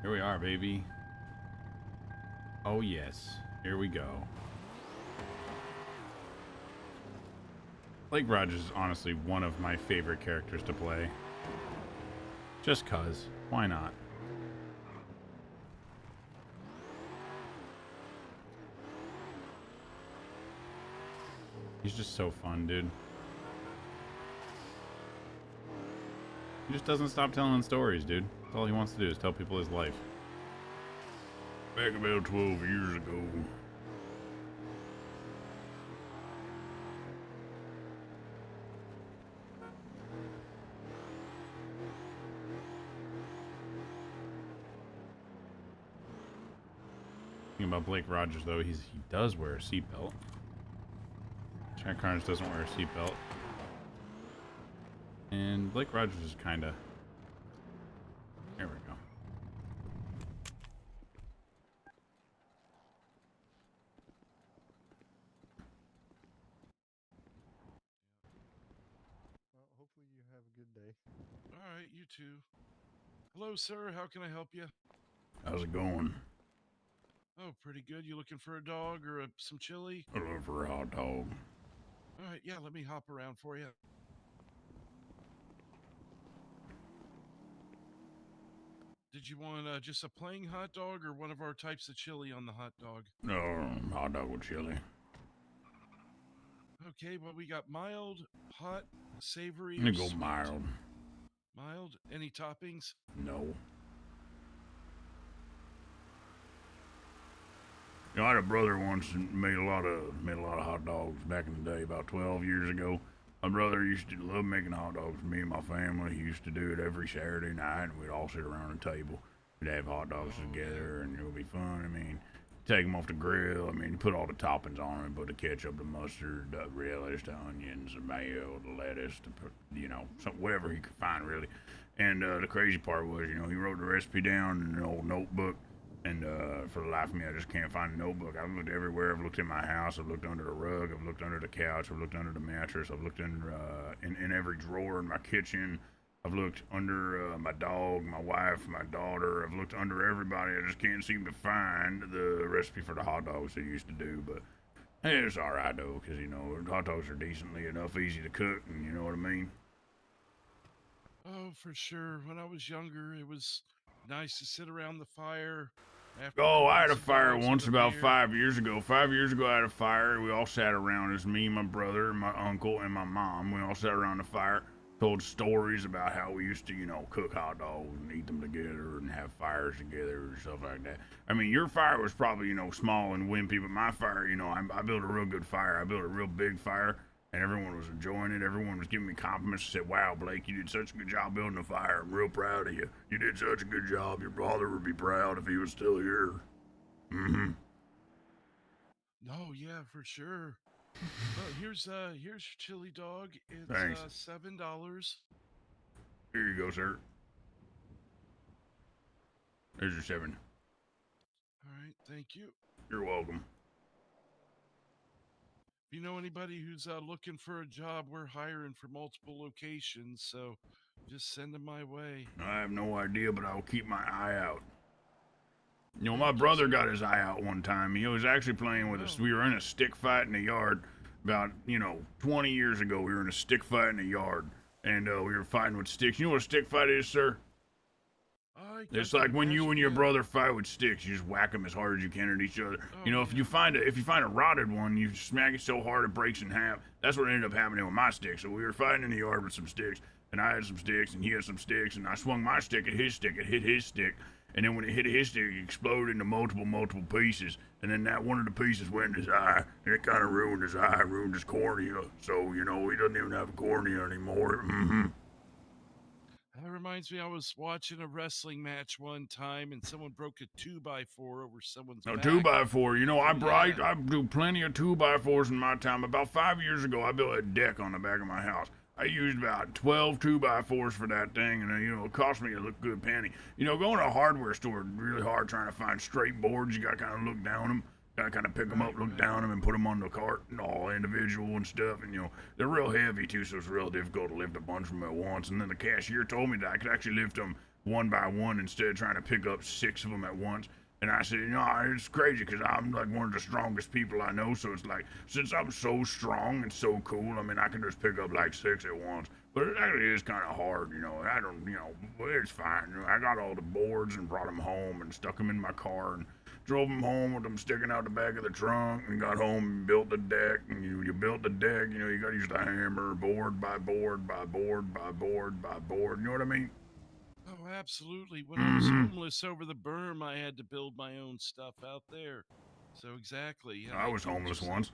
Here we are, baby. Oh, yes. Here we go. Blake Rogers is honestly one of my favorite characters to play. Just cuz. Why not? He's just so fun, dude. He just doesn't stop telling stories, dude. That's all he wants to do is tell people his life. Back about 12 years ago. Thing about Blake Rogers, though, he does wear a seatbelt. Jack Carnes doesn't wear a seatbelt. And Blake Rogers is kind of... There we go. Well, hopefully you have a good day. All right, you too. Hello, sir. How can I help you? How's it going? Oh, pretty good. You looking for a dog or some chili? I love for a hot dog. All right, yeah, let me hop around for you. Did you want just a plain hot dog or one of our types of chili on the hot dog? No, hot dog with chili. Okay, well, we got mild, hot, savory, I'm or gonna go sweet? mild. Mild? Any toppings? No. You know, I had a brother once and made a lot of hot dogs back in the day, about 12 years ago. My brother used to love making hot dogs for me and my family. He used to do it every Saturday night, and we'd all sit around a table. We'd have hot dogs together, and it would be fun. I mean, take them off the grill. I mean, put all the toppings on them, put the ketchup, the mustard, the relish, the onions, the mayo, the lettuce, whatever he could find, really. And the crazy part was, he wrote the recipe down in an old notebook. And for the life of me, I just can't find a notebook. I've looked everywhere. I've looked in my house. I've looked under the rug. I've looked under the couch. I've looked under the mattress. I've looked in every drawer in my kitchen. I've looked under my dog, my wife, my daughter. I've looked under everybody. I just can't seem to find the recipe for the hot dogs they used to do. But hey, it's all right, though, because, hot dogs are decently enough easy to cook, and you know what I mean? Oh, for sure. When I was younger, it was nice to sit around the fire. After Oh, I had a some fire dogs once with a about beer. 5 years ago. 5 years ago, I had a fire. We all sat around. It's me, my brother, my uncle, and my mom. We all sat around the fire, told stories about how we used to, cook hot dogs and eat them together and have fires together and stuff like that. I mean, your fire was probably, small and wimpy, but my fire, I built a real good fire. I built a real big fire. And everyone was enjoying it. Everyone was giving me compliments. Said, "Wow, Blake, you did such a good job building a fire. I'm real proud of you. You did such a good job. Your brother would be proud if he was still here." Mm-hmm. Oh, yeah, for sure. Well, here's your chili dog. It's Thanks. $7. Here you go, sir. There's your 7. All right, thank you. You're welcome. If you know anybody who's looking for a job, we're hiring for multiple locations, so just send them my way. I have no idea, but I'll keep my eye out. My Thank you, brother sir. got his eye out one time. He was actually playing with us. Oh. We were in a stick fight in the yard about, 20 years ago. We were in a stick fight in the yard, and we were fighting with sticks. You know what a stick fight is, sir? It's like when you and your brother fight with sticks. You just whack them as hard as you can at each other. Oh, If you find a rotted one, you smack it so hard it breaks in half. That's what ended up happening with my stick. So we were fighting in the yard with some sticks, and I had some sticks, and he had some sticks, and I swung my stick at his stick. It hit his stick, and then when it hit his stick, it exploded into multiple pieces. And then that one of the pieces went in his eye, and it kind of ruined his eye, ruined his cornea. So he doesn't even have a cornea anymore. Mm-hmm. That reminds me, I was watching a wrestling match one time, and someone broke a 2x4 over someone's A back. 2x4. I do plenty of 2x4s in my time. About 5 years ago, I built a deck on the back of my house. I used about 12 2x4s for that thing, and it cost me a good penny. Going to a hardware store is really hard trying to find straight boards. You got to kind of look down them. Got to kind of pick them up, look down them, and put them on the cart and all individual and stuff. And, they're real heavy, too, so it's real difficult to lift a bunch of them at once. And then the cashier told me that I could actually lift them one by one instead of trying to pick up 6 of them at once. And I said, it's crazy because I'm like one of the strongest people I know. So it's like, since I'm so strong and so cool, I mean, I can just pick up like 6 at once. But it actually is kind of hard, I don't, but it's fine. I got all the boards and brought them home and stuck them in my car and drove them home with them sticking out the back of the trunk and got home and built the deck. And you built the deck, you got to use the hammer, board by board by board by board by board. You know what I mean? Oh, absolutely. When I was homeless over the berm, I had to build my own stuff out there. So exactly. Yeah, I was homeless once.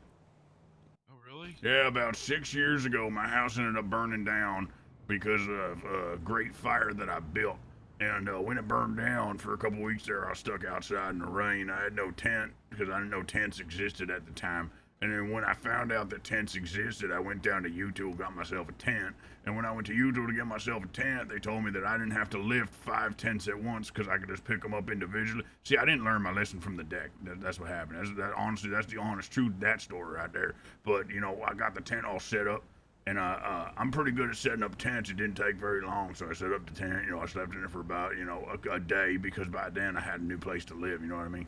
Oh, really? Yeah, about 6 years ago, my house ended up burning down because of a great fire that I built. And when it burned down for a couple weeks there, I was stuck outside in the rain. I had no tent because I didn't know tents existed at the time. And then when I found out that tents existed, I went down to YouTube, got myself a tent. And when I went to YouTube to get myself a tent, they told me that I didn't have to lift 5 tents at once because I could just pick them up individually. See, I didn't learn my lesson from the deck. That's what happened. Honestly, that's the honest truth, that story right there. But, I got the tent all set up. And I'm pretty good at setting up tents. It didn't take very long, so I set up the tent. I slept in it for about, a day because by then I had a new place to live. You know what I mean?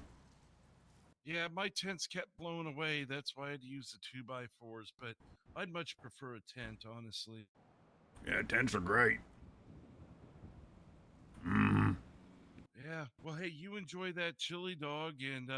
Yeah, my tents kept blowing away. That's why I had to use the 2x4s, but I'd much prefer a tent, honestly. Yeah, tents are great. Mm-hmm. Yeah. Well, hey, you enjoy that chili dog, and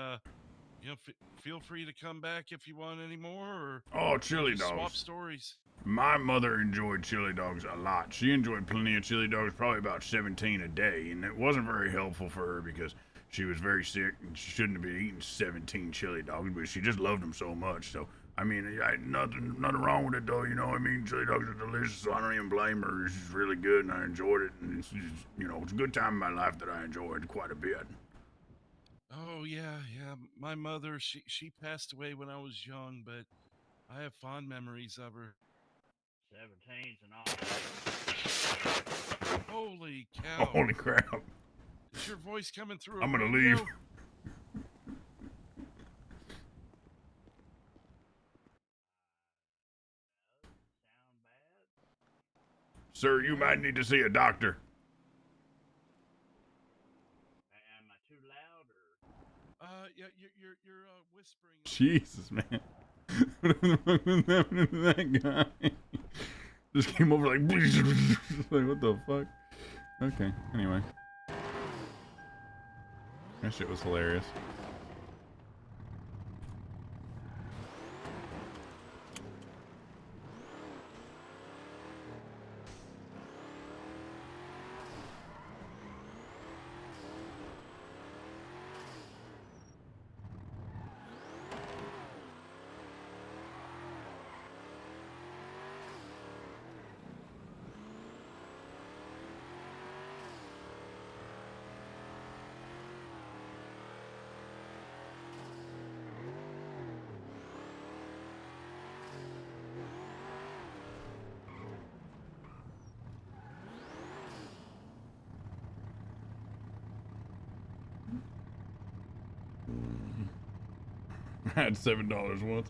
feel free to come back if you want any more, or Oh, chili just swap dogs. stories. My mother enjoyed chili dogs a lot. She enjoyed plenty of chili dogs, probably about 17 a day, and it wasn't very helpful for her because she was very sick and she shouldn't have been eating 17 chili dogs, but she just loved them so much. So, I mean, nothing wrong with it though, I mean, chili dogs are delicious, so I don't even blame her. It's just really good, and I enjoyed it, and it's just, it's a good time in my life that I enjoyed quite a bit. Oh yeah, yeah. My mother, she passed away when I was young, but I have fond memories of her. 17's and all. Holy cow! Holy crap! Is your voice coming through a I'm gonna radio? leave. Sound bad? Sir, you might need to see a doctor. Am I too loud or? Yeah, you're whispering. Jesus, man. What the fuck was happening to that guy? Just came over like, like, what the fuck? Okay, anyway. That shit was hilarious. I had $7 once.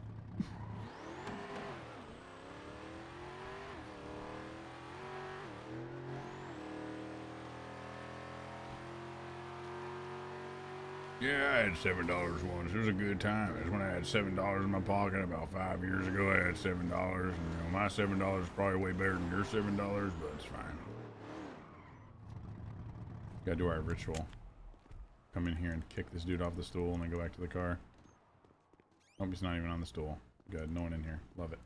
Yeah, I had $7 once. It was a good time. It was when I had $7 in my pocket about 5 years ago. I had $7. And, my $7 is probably way better than your $7, but it's fine. Gotta do our ritual. Come in here and kick this dude off the stool and then go back to the car. Hope he's not even on the stool. Good, no one in here. Love it.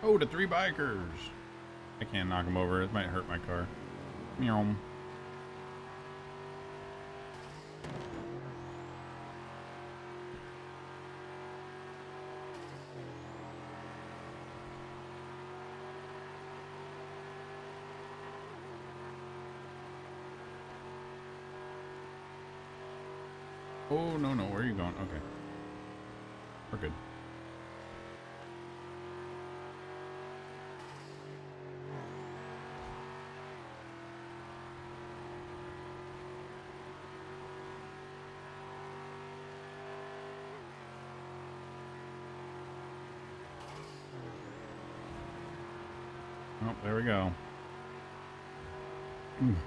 Oh, the 3 bikers. I can't knock them over. It might hurt my car. Meow. Oh, no, no. Where are you going? Okay. We're good. Oh, there we go.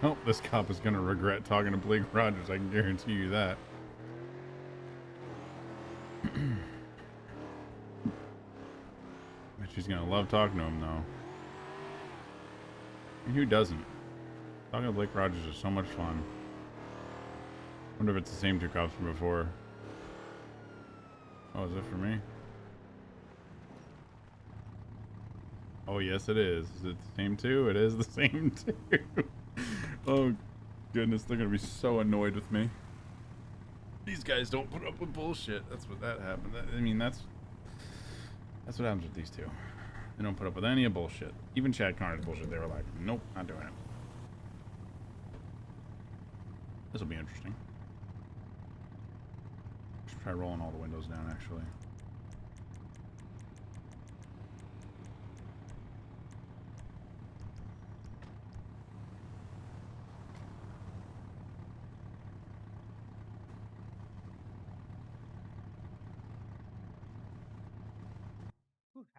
Oh, this cop is going to regret talking to Blake Rogers. I can guarantee you that. But she's going to love talking to him, though. And who doesn't? Talking to Blake Rogers is so much fun. Wonder if it's the same 2 cops from before. Oh, is it for me? Oh, yes, it is. Is it the same 2? It is the same 2. Oh, goodness. They're going to be so annoyed with me. These guys don't put up with bullshit. That's what that happened. I mean, that's what happens with these 2. They don't put up with any of bullshit. Even Chad Connor's bullshit. They were like, nope, not doing it. This will be interesting. Should try rolling all the windows down, actually.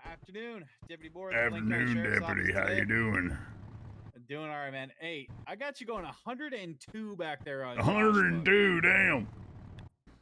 Afternoon, Deputy Board. Lincoln Afternoon, Sheriff's deputy. Office How today. you doing? Doing all right, man. Hey, I got you going 102 back there on 102, damn.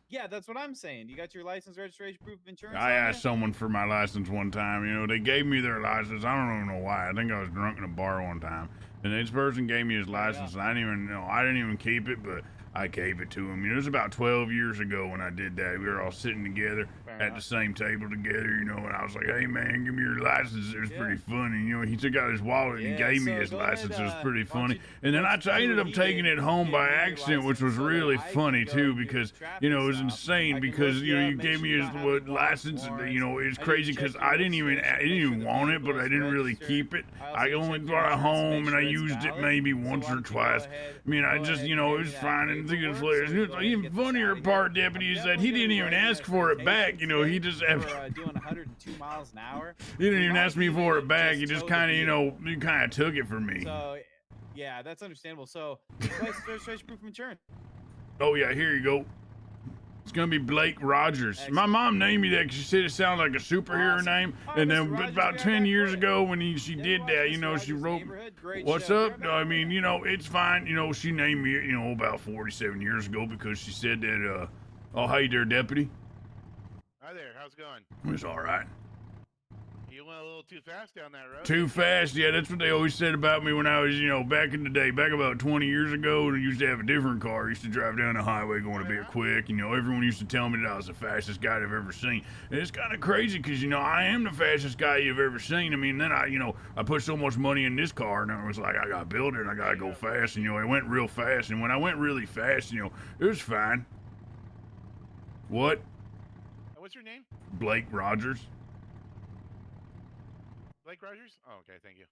Yeah, that's what I'm saying. You got your license, registration, proof of insurance? I on asked ya? someone for my license one time. You know, they gave me their license. I don't even know why. I think I was drunk in a bar one time, and this person gave me his license, and I didn't even keep it, but I gave it to him. You know, it was about 12 years ago when I did that. We were all sitting together at the same table together, you know, and I was like, hey, man, give me your license. It was pretty funny. You know, he took out his wallet and he gave me his license. It was pretty funny. And then I ended up taking it home by accident, which was really funny, too, because, you know, it was insane because, you know, you gave me his license. And, you know, it's crazy because I didn't even want it, but I didn't really keep it. I only brought it home and I used it maybe once or twice. I mean, I just, you know, it was fine. And the even funnier part, deputy, is that he didn't even ask for it back. You know, he just doing 102 miles an hour. he didn't even ask me for it back. He just kind of, you know, he kind of took it from me. So, yeah, that's understandable. So, license, registration, proof of insurance. Oh yeah, here you go. It's gonna be Blake Rogers. Excellent. My mom named me that because she said it sounded like a superhero name. And then Mr. Rogers, about we got 10 that years for you. ago when she did that, you know, she wrote, what's up? I mean, you know, it's fine. You know, she named me, you know, about 47 years ago because she said that, oh, hey there, deputy. Hi there, how's it going? It's all right. You went a little too fast down that road. Too fast, yeah, that's what they always said about me when I was, you know, back in the day, back about 20 years ago, I used to have a different car. I used to drive down the highway going a bit quick, you know, everyone used to tell me that I was the fastest guy they've ever seen. And it's kind of crazy because, you know, I am the fastest guy you've ever seen. I mean, then I put so much money in this car, and I was like, I gotta build it, and I gotta go fast, and, you know, it went real fast, and when I went really fast, you know, it was fine. What? What's your name? Blake Rogers. Blake Rogers? Oh, okay, thank you.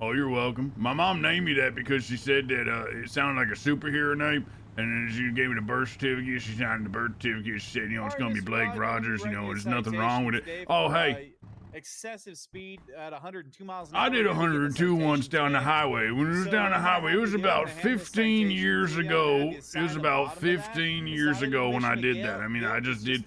Oh, you're welcome. My mom named me that because she said that it sounded like a superhero name, and then she gave me the birth certificate. She signed the birth certificate. She said, you know, it's going to be Blake Rogers, you know, there's nothing wrong with it. Oh, hey. Excessive speed at 102 miles an hour. I did 102 once down the highway. When it was down the highway, it was about 15 years ago. It was about 15 years ago when I did that. I mean, I just did.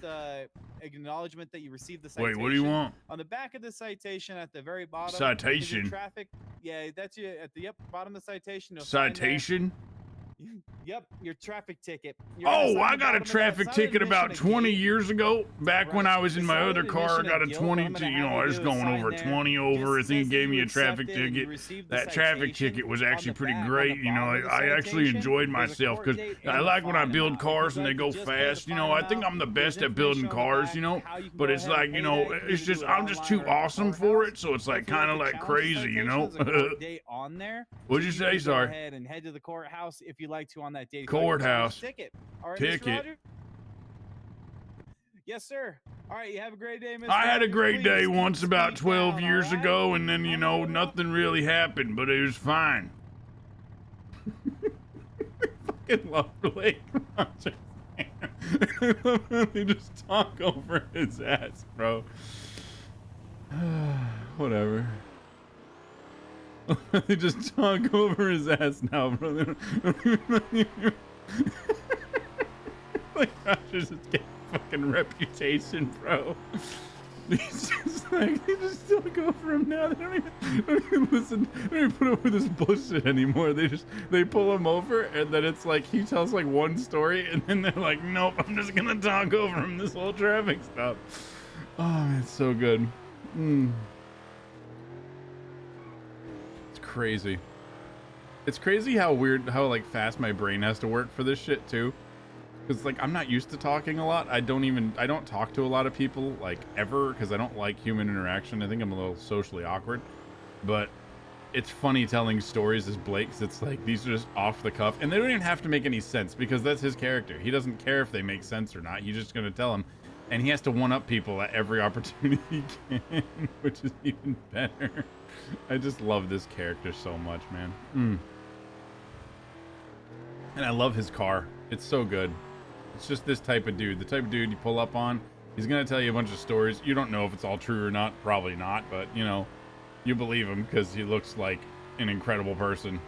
Acknowledgement that you received the citation. Wait, what do you want? On the back of the citation at the very bottom. Citation. Traffic. Yeah, that's you at the bottom of the citation. Citation? Yep, your traffic ticket. You're gonna Oh, sign I the got a bottom of that. traffic It's not an ticket about admission of 20 guilt. years ago. Back when Right. I was in It's my not other an car, I admission got a of guilt. What 20. I'm gonna You have know, I you was do is going sign over there. 20 over. I Just think he says that gave me you a traffic accepted and you ticket. received the That traffic citation. ticket was On actually the pretty back, on great. the You know, bottom of the I actually citation, enjoyed there's a myself court because date I and the like when I fine build amount. If cars you'd and they like to go just pay the fast. You fine know, I think amount, I'm the there's best at building information on the cars. back You know, how you can but go it's ahead and like, you pay know, that. You can it's either just do it I'm just online too or at the awesome for courthouse. it. So it's Or like if you'd like kind of to like challenge the crazy, you citation, know. there's a court date on there. What'd So you you say? can go Sorry. ahead and head to the courthouse if you'd like to on that date. If you'd like to challenge Courthouse. the ticket. All right, Mr. Ticket. Rogers? Yes, sir. All right, you have a great day, Mr. I had a Rogers. great Please day keep the once about speed 12 down, years all right? ago, and then, you I'm know, good. nothing really happened, but it was fine. I fucking love Blake Rogers. I love how they just talk over his ass, bro. Whatever. They just talk over his ass now, bro. Like Rogers is getting fucking reputation, bro. He's just like, they just talk over him now. They don't even listen. They don't even put up with this bullshit anymore. They pull him over, and then it's like he tells like one story, and then they're like, nope, I'm just gonna talk over him this whole traffic stop. Oh man, it's so good. It's crazy. It's crazy how like fast my brain has to work for this shit too. Because like I'm not used to talking a lot. I don't talk to a lot of people like ever because I don't like human interaction. I think I'm a little socially awkward. But it's funny telling stories as Blake 'cause it's like these are just off the cuff and they don't even have to make any sense because that's his character. He doesn't care if they make sense or not. He's just gonna tell them. And he has to one up people at every opportunity he can, which is even better. I just love this character so much, man. And I love his car. It's so good. It's just this type of dude. The type of dude you pull up on. He's going to tell you a bunch of stories. You don't know if it's all true or not. Probably not. But, you know, you believe him because he looks like an incredible person.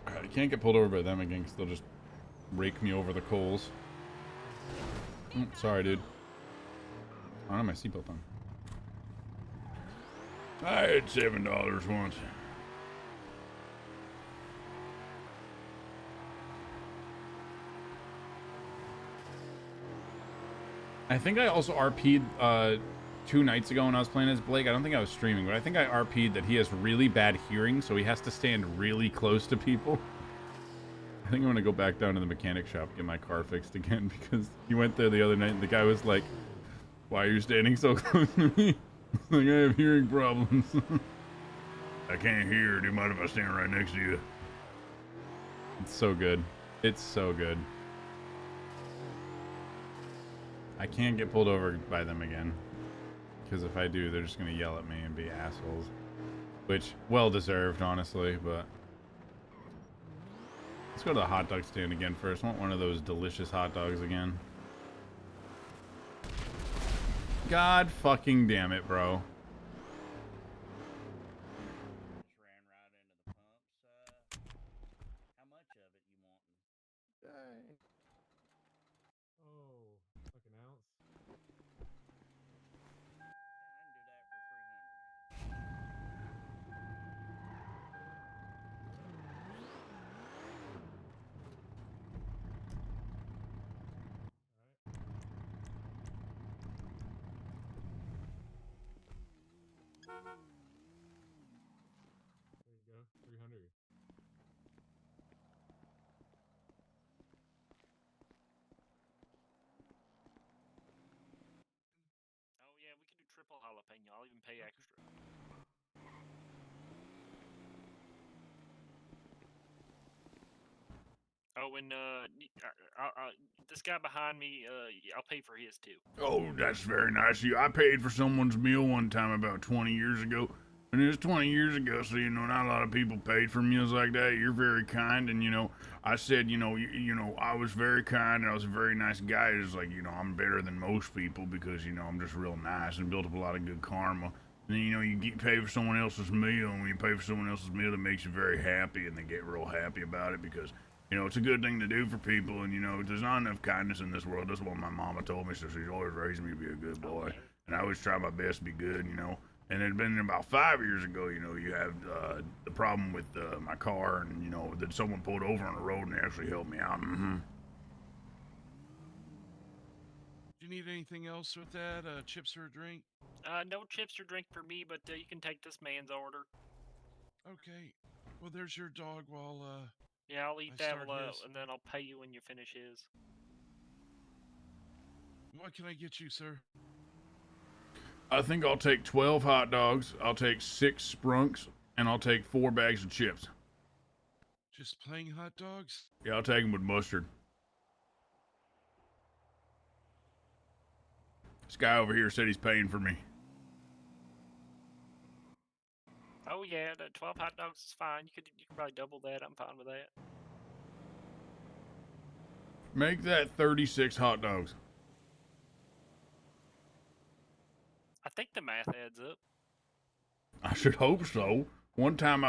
I can't get pulled over by them again because they'll just rake me over the coals. Sorry, dude. I don't have my seatbelt on. I had $7 once. I think I also RP'd 2 nights ago when I was playing as Blake. I don't think I was streaming, but I think I RP'd that he has really bad hearing, so he has to stand really close to people. I think I'm gonna go back down to the mechanic shop and get my car fixed again because he went there the other night and the guy was like, "Why are you standing so close to me?" Like, I have hearing problems. I can't hear. Do you mind if I stand right next to you? It's so good. It's so good. I can't get pulled over by them again. Because if I do, they're just going to yell at me and be assholes. Which, well deserved, honestly, but... Let's go to the hot dog stand again first. I want one of those delicious hot dogs again. God fucking damn it, bro. Just ran right into the pumps. How much of it you wanting? Dang. Oh, like an ounce. Yeah, I can do that for 300. There you go. 300. Oh yeah, we can do triple jalapeno. I'll even pay extra. Oh, and this guy behind me, I'll pay for his too. Oh, that's very nice of you. I paid for someone's meal one time about 20 years ago. And it was 20 years ago, so, you know, not a lot of people paid for meals like that. You're very kind, and, you know, I said, you know, I was very kind, and I was a very nice guy. It's like, you know, I'm better than most people because, you know, I'm just real nice and built up a lot of good karma. And then, you know, you pay for someone else's meal, and when you pay for someone else's meal, that makes you very happy, and they get real happy about it because, you know, it's a good thing to do for people, and, you know, there's not enough kindness in this world. That's what my mama told me, so she's always raised me to be a good boy. And I always try my best to be good, you know. And it'd been about 5 years ago, you know, you have the problem with my car, and, you know, that someone pulled over on the road and they actually helped me out. Mm-hmm. Do you need anything else with that? Chips or a drink? No chips or drink for me, but you can take this man's order. Okay. Well, there's your dog while Yeah, I'll eat I that, start his. and then I'll pay you when you finish his. What can I get you, sir? I think I'll take 12 hot dogs, I'll take 6 sprunks, and I'll take 4 bags of chips. Just plain hot dogs? Yeah, I'll take them with mustard. This guy over here said he's paying for me. Oh yeah, the 12 hot dogs is fine. You could probably double that. I'm fine with that. Make that 36 hot dogs. I think the math adds up. I should hope so. One time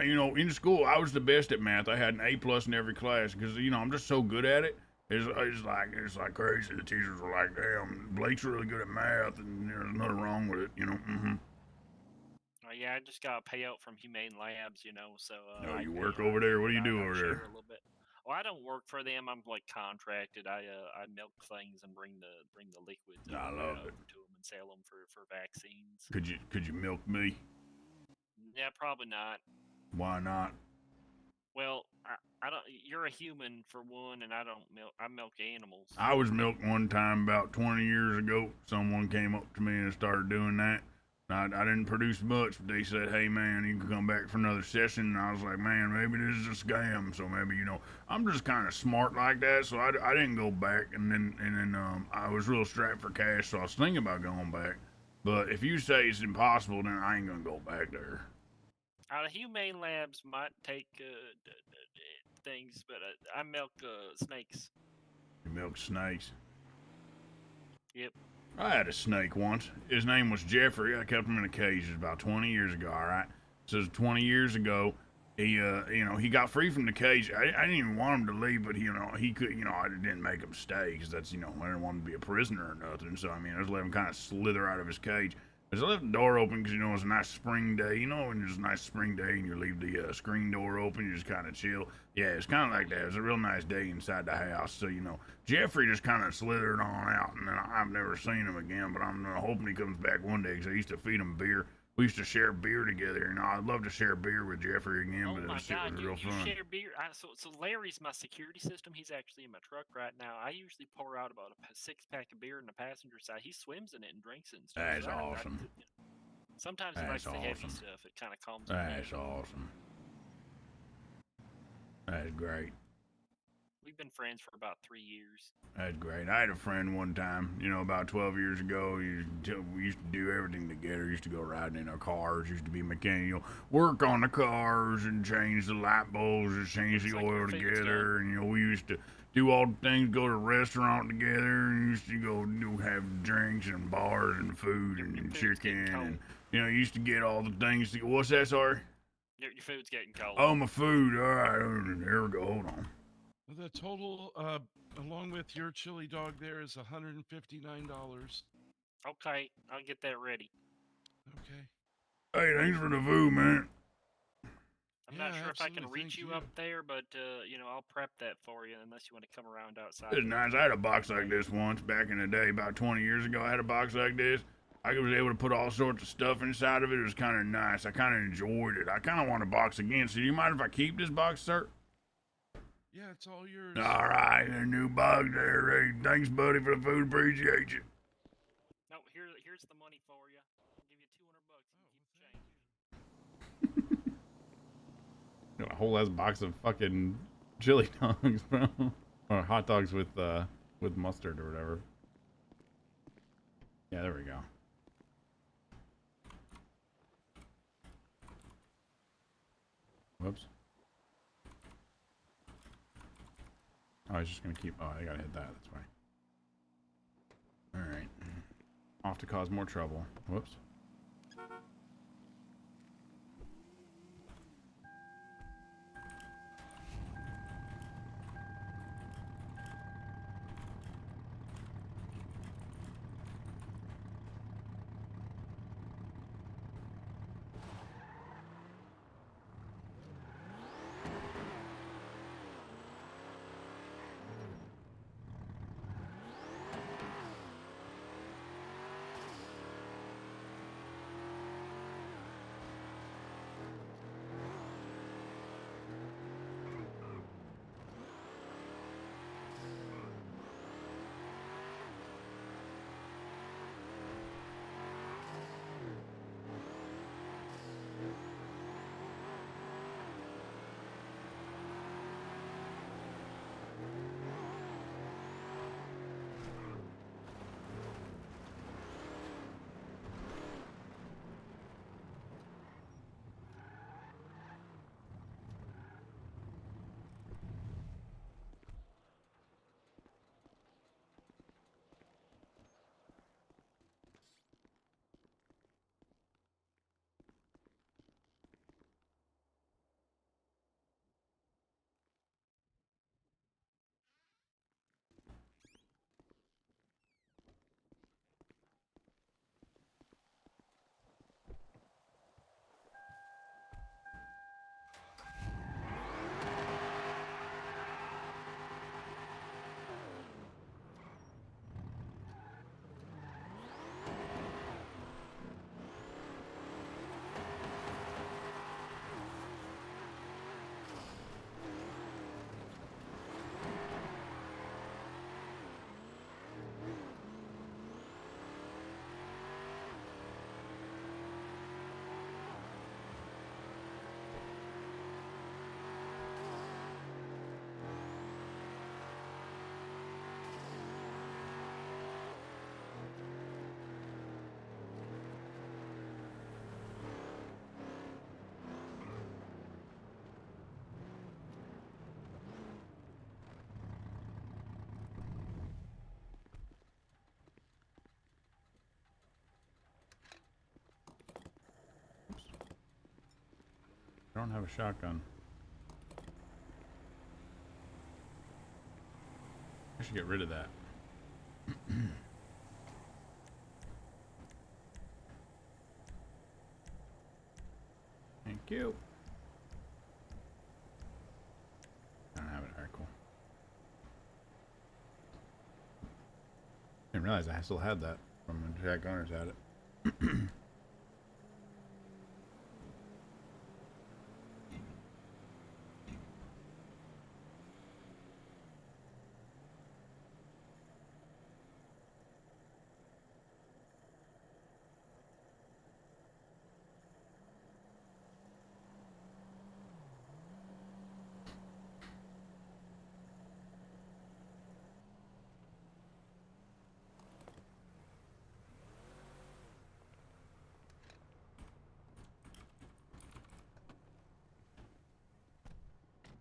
you know, in school, I was the best at math. I had an A+ in every class because, you know, I'm just so good at it. It's like crazy. The teachers were like, damn, Blake's really good at math, and there's nothing wrong with it, you know. Mm-hmm. Oh yeah, I just got a payout from Humane Labs, you know, so. Oh, you work over there? What do you do over there? A little bit. Well, I don't work for them. I'm like contracted. I milk things and bring the liquids I love it. to them and sell them for vaccines. Could you milk me? Yeah, probably not. Why not? Well, I don't. You're a human for one, and I don't milk. I milk animals. I was milked one time about 20 years ago. Someone came up to me and started doing that. I didn't produce much, but they said, hey, man, you can come back for another session. And I was like, man, maybe this is a scam. So maybe, you know, I'm just kind of smart like that. So I didn't go back. And then I was real strapped for cash. So I was thinking about going back. But if you say it's impossible, then I ain't going to go back there. Humane Labs might take things, but I milk snakes. You milk snakes? Yep. I had a snake once. His name was Jeffrey. I kept him in a cage. It was about 20 years ago, all right? So 20 years ago, he got free from the cage. I didn't even want him to leave, but, he could, I didn't make him stay because that's, I didn't want him to be a prisoner or nothing. So, I just let him kind of slither out of his cage. As I left the door open because, it's a nice spring day, when it's a nice spring day and you leave the screen door open, you just kind of chill. Yeah, it's kind of like that. It was a real nice day inside the house. So, Jeffrey just kind of slithered on out, and then I've never seen him again, but I'm hoping he comes back one day because I used to feed him beer. We used to share beer together, I'd love to share beer with Jeffrey again, Oh but my it God, was you real fun. share beer? So Larry's my security system. He's actually in my truck right now. I usually pour out about a 6-pack of beer in the passenger side. He swims in it and drinks it and stuff. That's so awesome. Sometimes he likes the heavy stuff. It kind of calms him down. That's awesome. That's great. We've been friends for about 3 years. That's great. I had a friend one time, about 12 years ago. We used to do everything together. We used to go riding in our cars. Used to be mechanic, work on the cars and change the light bulbs and change the oil together. And, we used to do all the things, go to a restaurant together, and used to go have drinks and bars and food and chicken. And, you used to get all the things. What's that, sorry? Your food's getting cold. Oh, my food. All right. There we go. Hold on. The total, along with your chili dog there, is $159. Okay, I'll get that ready. Okay. Hey, thanks for the food, man. I'm not sure if I can reach you up there, but, I'll prep that for you unless you want to come around outside. It's nice. I had a box like this once back in the day, about 20 years ago. I had a box like this. I was able to put all sorts of stuff inside of it. It was kind of nice. I kind of enjoyed it. I kind of want a box again. So do you mind if I keep this box, sir? Yeah, it's all yours. All right, a new box there, Ray. Thanks, buddy, for the food. Appreciate you. No, here's the money for you. I'll give you $200 and keep the change. A whole ass box of fucking chili dogs, bro, or hot dogs with mustard or whatever. Yeah, there we go. Whoops. Oh, I was just gonna keep. Oh, I gotta hit that. That's why. All right. Off to cause more trouble. Whoops. I don't have a shotgun. I should get rid of that. Thank you. I don't have it. Alright, cool. Didn't realize I still had that from when Jack Gunners had it.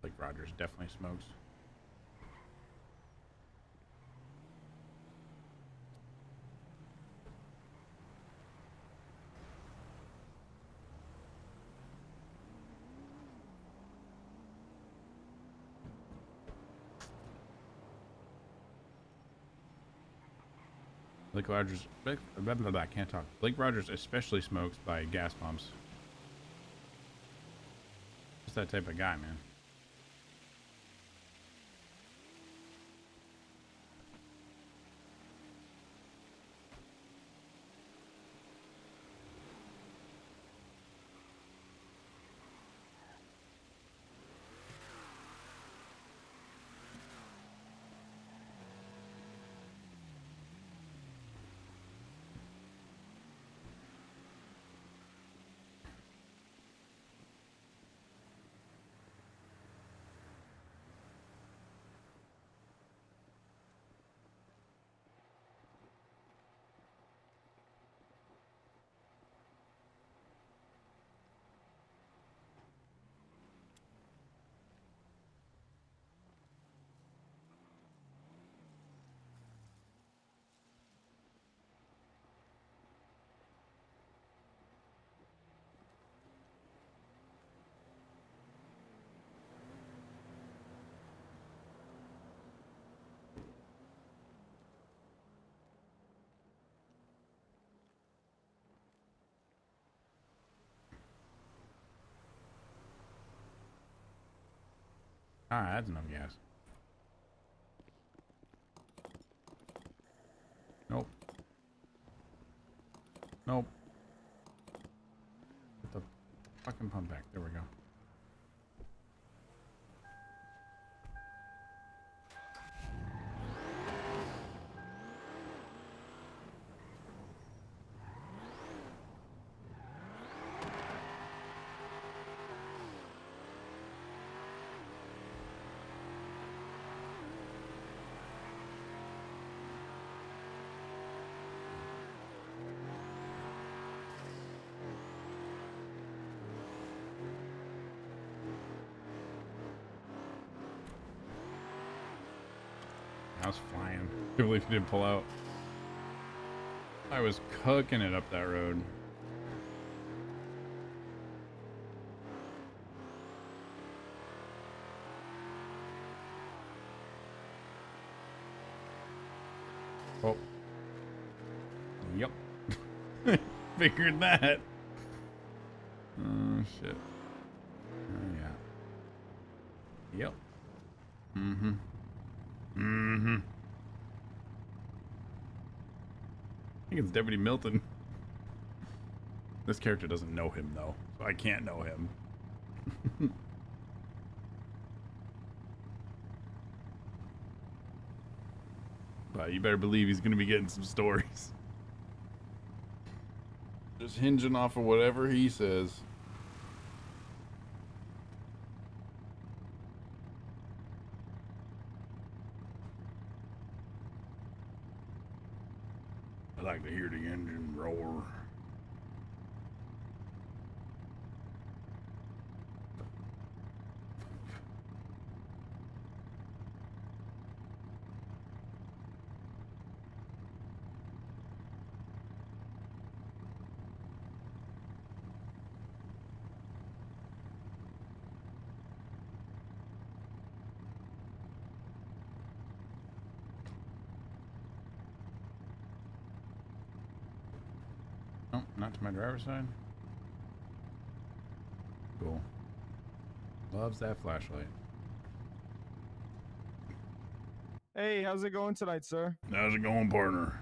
Like Rogers definitely smokes. Blake Rogers, I can't talk. Blake Rogers especially smokes by gas pumps. Just that type of guy, man. Ah, that's enough gas. Nope. Nope. Put the fucking pump back. There we go. I was flying. I can't believe he didn't pull out. I was cooking it up that road. Oh. Yep. Figured that. Oh, shit. Oh, yeah. Yep. Mm-hmm. Mm-hmm. I think it's Deputy Milton. This character doesn't know him, though, so I can't know him. But you better believe he's going to be getting some stories. Just hinging off of whatever he says. I like to hear the engine roar. Oh, not to my driver's side. Cool. Loves that flashlight. Hey, how's it going tonight, sir? How's it going, partner?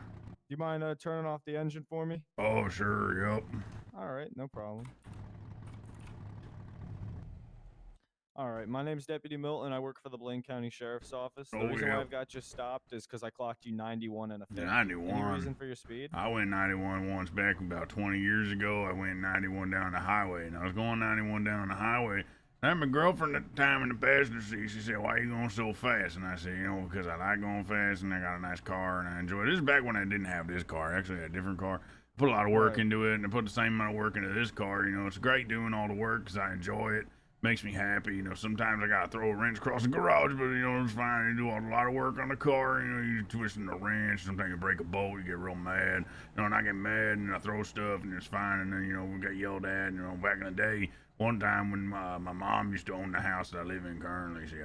You mind turning off the engine for me? Oh, sure, yep. All right, no problem. All right, my name's Deputy Milton. I work for the Blaine County Sheriff's Office. The Oh, reason yeah. why I've got you stopped is because I clocked you 91 and a 50. 91. Any reason for your speed? I went 91 once back about 20 years ago. I went 91 down the highway, and I was going 91 down the highway. I had my girlfriend at the time in the passenger seat. She said, "Why are you going so fast?" And I said, because I like going fast, and I got a nice car, and I enjoy it. This is back when I didn't have this car. I actually had a different car. Put a lot of work Right. into it, and I put the same amount of work into this car. It's great doing all the work because I enjoy it. Makes me happy. Sometimes I gotta throw a wrench across the garage, but it's fine. You do a lot of work on the car. You're twisting the wrench. Sometimes you break a bolt, you get real mad. And I get mad and I throw stuff and it's fine. And then we get yelled at. Back in the day, one time when my mom used to own the house that I live in currently, she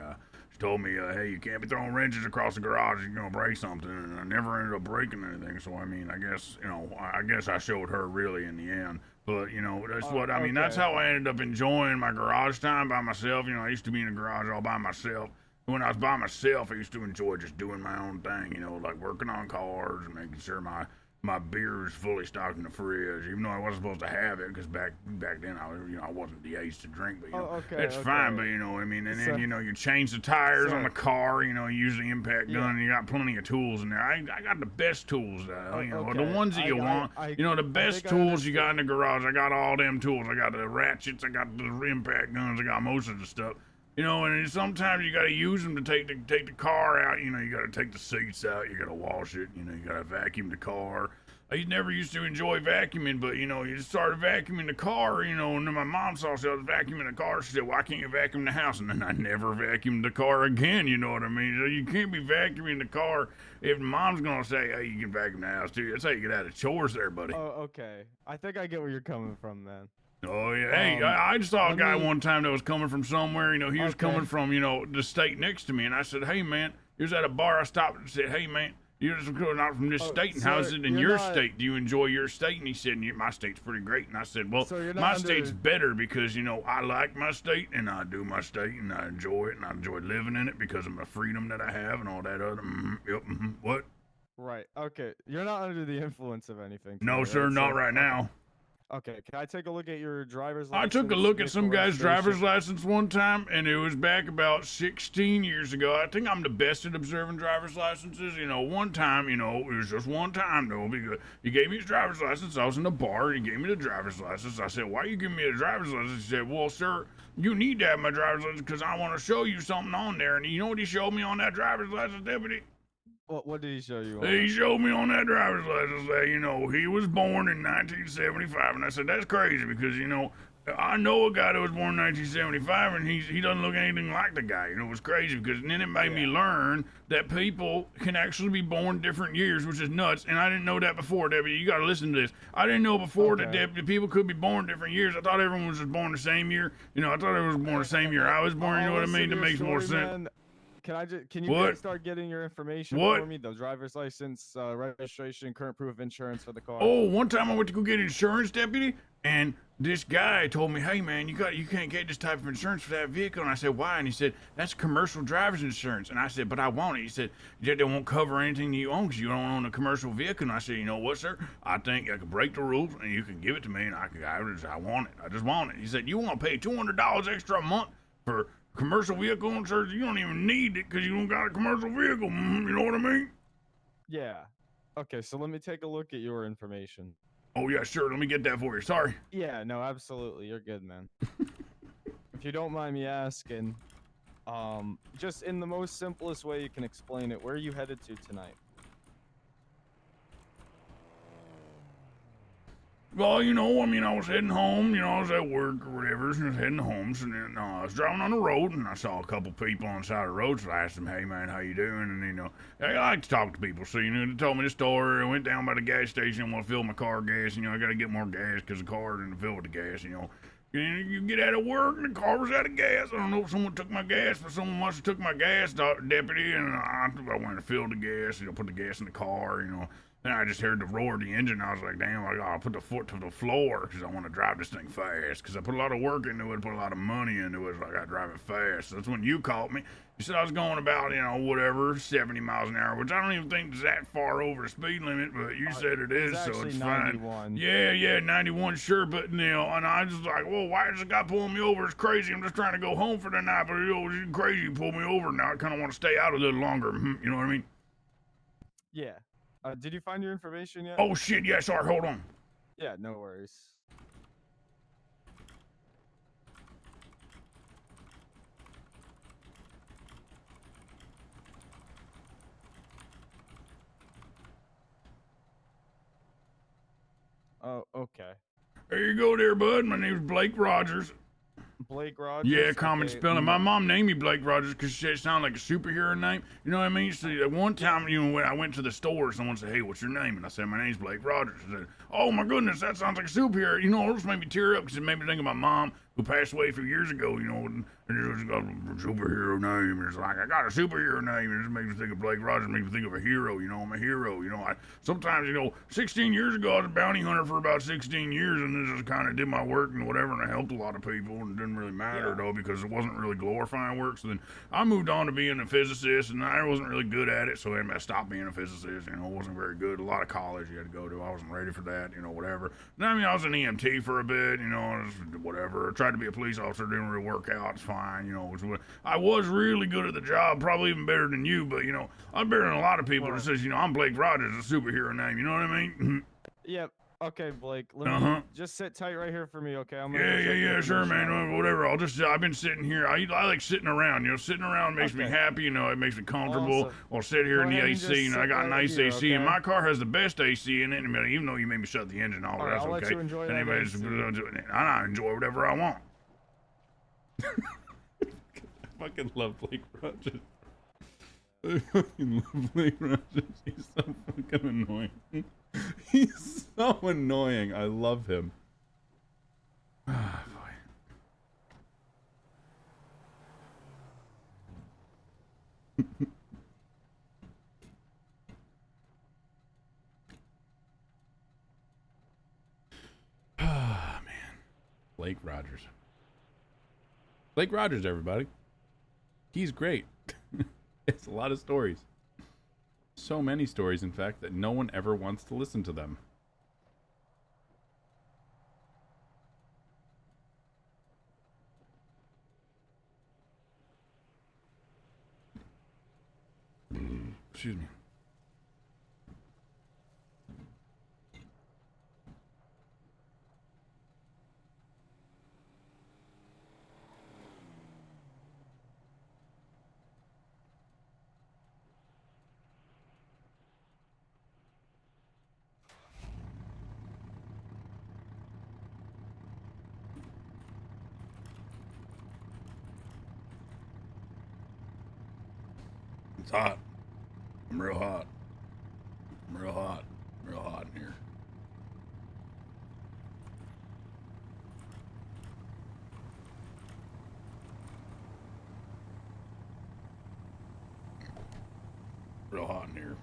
told me, "Hey, you can't be throwing wrenches across the garage. You're gonna break something." And I never ended up breaking anything. So I guess I showed her really in the end. But that's what I mean. That's okay. how I ended up enjoying my garage time by myself. I used to be in the garage all by myself. When I was by myself, I used to enjoy just doing my own thing. Like working on cars and making sure my beer is fully stocked in the fridge, even though I wasn't supposed to have it because back then I wasn't the age to drink. But it's fine. But what I mean. And then you change the tires on the car. You use the impact gun, and you got plenty of tools in there. I got the best tools. The ones that you want. The best tools you got in the garage. I got all them tools. I got the ratchets. I got the impact guns. I got most of the stuff. And sometimes you got to use them to take the car out. You got to take the seats out. You got to wash it. You got to vacuum the car. I never used to enjoy vacuuming, but you just started vacuuming the car. And then my mom saw I was vacuuming the car. She said, "Why can't you vacuum the house?" And then I never vacuumed the car again. You know what I mean? So you can't be vacuuming the car if mom's gonna say, "Hey, you can vacuum the house too." That's how you get out of chores, there, buddy. Oh, okay. I think I get where you're coming from, man. Oh, yeah. Hey, I just saw a guy one time that was coming from somewhere. He was Okay. coming from, the state next to me. And I said, "Hey, man," he was at a bar. I stopped and said, "Hey, man, you're just not from this state. And how is sir, it in you're your not- state? Do you enjoy your state?" And he said, "My state's pretty great." And I said, "Well, So you're not my under- state's better because, I like my state and I do my state and I enjoy it and I enjoy living in it because of my freedom that I have and all that other, what? Right. Okay. You're not under the influence of anything. No, today, sir, right? not So- right now. Okay. Can I take a look at your driver's I license? took a look at some vehicle guy's driver's registration? license one time, and it was back about 16 years ago. I think I'm the best at observing driver's licenses. One time, it was just one time, though, because he gave me his driver's license. I was in the bar, and he gave me the driver's license. I said, "Why are you giving me a driver's license?" He said, "Well, sir, you need to have my driver's license because I want to show you something on there." And you know what he showed me on that driver's license, deputy? What did he show you? On He it? showed me on that driver's license that, he was born in 1975. And I said, "That's crazy because, I know a guy that was born in 1975 and he doesn't look anything like the guy." It was crazy because then it made me learn that people can actually be born different years, which is nuts. And I didn't know that before, Debbie. You got to listen to this. I didn't know before that people could be born different years. I thought everyone was just born the same year. I thought everyone was born the same year I was born. You know what I mean? That makes more sense. Can you What? guys start getting your information What? for me? The driver's license, registration, current proof of insurance for the car. Oh, one time I went to go get insurance, deputy, and this guy told me, "Hey, man, you can't get this type of insurance for that vehicle." And I said, "Why?" And he said, "That's commercial driver's insurance." And I said, "But I want it." He said, "They won't cover anything you own because you don't own a commercial vehicle." And I said, "You know what, sir? I think I could break the rules and you can give it to me, and I want it. I just want it." He said, "You want to pay $200 extra a month for commercial vehicle insurance? You don't even need it because you don't got a commercial vehicle." You know what I mean? Yeah. Okay, so let me take a look at your information. Oh, yeah, sure. Let me get that for you. Sorry. Yeah, no, absolutely. You're good, man. If you don't mind me asking, just in the most simplest way you can explain it, where are you headed to tonight? Well, I was heading home. I was at work or whatever, so I was heading home. So then I was driving on the road, and I saw a couple people on the side of the road. So I asked them, "Hey, man, how you doing?" And, I like to talk to people. So, they told me the story. I went down by the gas station, want to fill my car gas. I got to get more gas because the car didn't fill with the gas, You get out of work, and the car was out of gas. I don't know if someone took my gas, but someone must have took my gas, deputy, and I went to fill the gas, put the gas in the car, Then I just heard the roar of the engine. I was like, damn, I gotta put the foot to the floor because I want to drive this thing fast. Because I put a lot of work into it, put a lot of money into it, so I gotta drive it fast. So that's when you called me. You said I was going about, whatever, 70 miles an hour, which I don't even think is that far over the speed limit, but you said it is, so it's fine. 91. Yeah, 91, sure, but, and I was like, whoa, why is the guy pulling me over? It's crazy. I'm just trying to go home for the night, but, it's crazy. You pulled me over. Now I kind of want to stay out a little longer. You know what I mean? Yeah. Did you find your information yet? Oh, shit, yeah, sorry, hold on. Yeah, no worries. Oh, okay. There you go there, bud. My name's Blake Rogers. Blake Rogers? Yeah, common Okay, spelling. My mom named me Blake Rogers because she said it sounded like a superhero name. You know what I mean? So at one time, when I went to the store, someone said, hey, what's your name? And I said, my name's Blake Rogers. I said, oh my goodness, that sounds like a superhero. It just made me tear up because it made me think of my mom who passed away a few years ago, and it was got a superhero name. And it's like, I got a superhero name. And it just makes me think of Blake Rogers, makes me think of a hero. I'm a hero. Sometimes, 16 years ago, I was a bounty hunter for about 16 years, and then just kind of did my work and whatever, and I helped a lot of people, and it didn't really matter, though, because it wasn't really glorifying work. So then I moved on to being a physicist, and I wasn't really good at it, so I stopped being a physicist. It wasn't very good. A lot of college you had to go to. I wasn't ready for that, whatever. And I was an EMT for a bit, whatever. I tried to be a police officer, didn't really work out. It's fine, I was really good at the job, probably even better than you, but, I'm better than a lot of people that says, I'm Blake Rogers, a superhero name, you know what I mean? Yep. Okay, Blake. Let me just sit tight right here for me, okay? I'm gonna Yeah, sure, man. Whatever. I've been sitting here. I like sitting around. Sitting around makes me happy. It makes me comfortable. Awesome. I'll sit here Go in the ahead and AC. just I sit got right nice here, AC, and okay? my car has the best AC in it. Even though you made me shut the engine off, All right, that's I'll okay. let you enjoy that Anyways, AC. I enjoy whatever I want. I fucking love Blake Rogers. I fucking love Blake Rogers. He's so fucking annoying. He's so annoying. I love him. Ah, boy. Ah, man. Blake Rogers. Blake Rogers, everybody. He's great. It's a lot of stories. So many stories, in fact, that no one ever wants to listen to them. Excuse me. It's hot. I'm real hot. I'm real hot. Real hot in here. Real hot in here.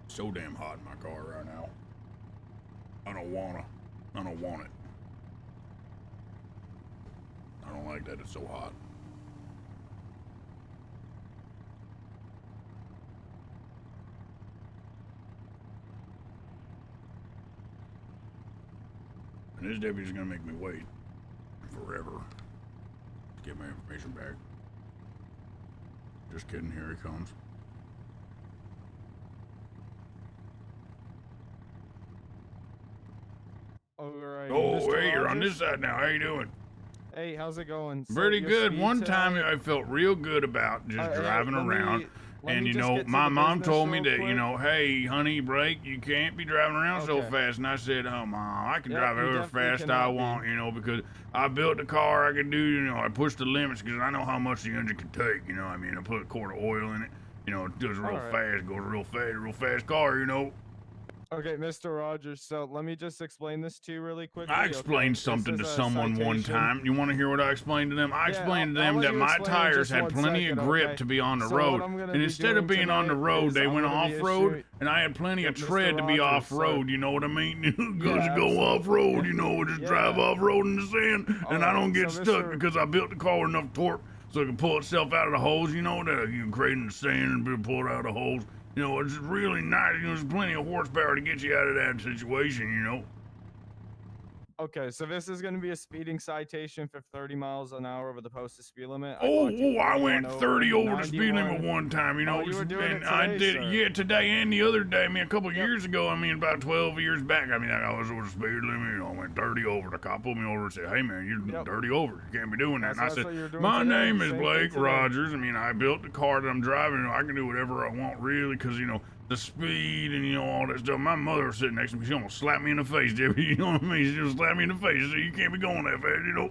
So damn hot in my car right now. I don't want it. I don't like that it's so hot. And this deputy's gonna make me wait forever to get my information back. Just kidding, here he comes. All right. Oh, Mr. hey, you're on Rogers? this side now. How you doing? Hey, how's it going? So Pretty your good. speed One time tag- I felt real good about just driving let me- around. let And me just get to my the mom business told me real that, quick. hey, honey, Blake, you can't be driving around so Okay. fast. And I said, oh, Mom, I can Yep, drive you however definitely fast I cannot be. want, because I built the car I can do, I push the limits because I know how much the engine can take, I put a quart of oil in it, it does real Alright. fast, goes real fast car, Okay, Mr. Rogers. So let me just explain this to you really quickly. I okay? explained This something is to a someone one citation. time. You want to hear what I explained to them? I Yeah, explained to I'll them let that you my explain in tires just had one plenty second, of grip okay? to be on the So what road. I'm gonna And be instead of doing being on the tonight road, is they I'm went gonna be off-road, issuing- and I had plenty of Mr. tread to be Rogers, off-road, you know what I mean? Because Yeah, go off-road, absolutely. you know, just Yeah. drive off-road in the sand, and I Alright, don't get so stuck Mr. because I built the car with enough torque so it can pull itself out of the holes, you know, that you can create in the sand and be pulled out of the holes. You know, it's really nice. You know, there's plenty of horsepower to get you out of that situation, you know. Okay, so this is going to be a speeding citation for 30 miles an hour over the posted speed limit. I went 30 over the speed limit 91. one time, you know. You were doing and it I today, did sir. it, yeah, today and the other day. I mean, a couple Yep. years ago, I mean, about 12 years back, I mean, I was over the speed limit, you know, I went 30 over. The cop pulled me over and said, hey, man, you're Yep. 30 over. You can't be doing that. That's And I what you're said, doing my today, name the is same Blake thing today. Rogers. I mean, I built the car that I'm driving, and I can do whatever I want, really, because, you know, the speed and, you know, all that stuff. My mother was sitting next to me. She almost slapped me in the face, Jimmy. You know what I mean? She just slapped me in the face. She said, you can't be going that fast, you know?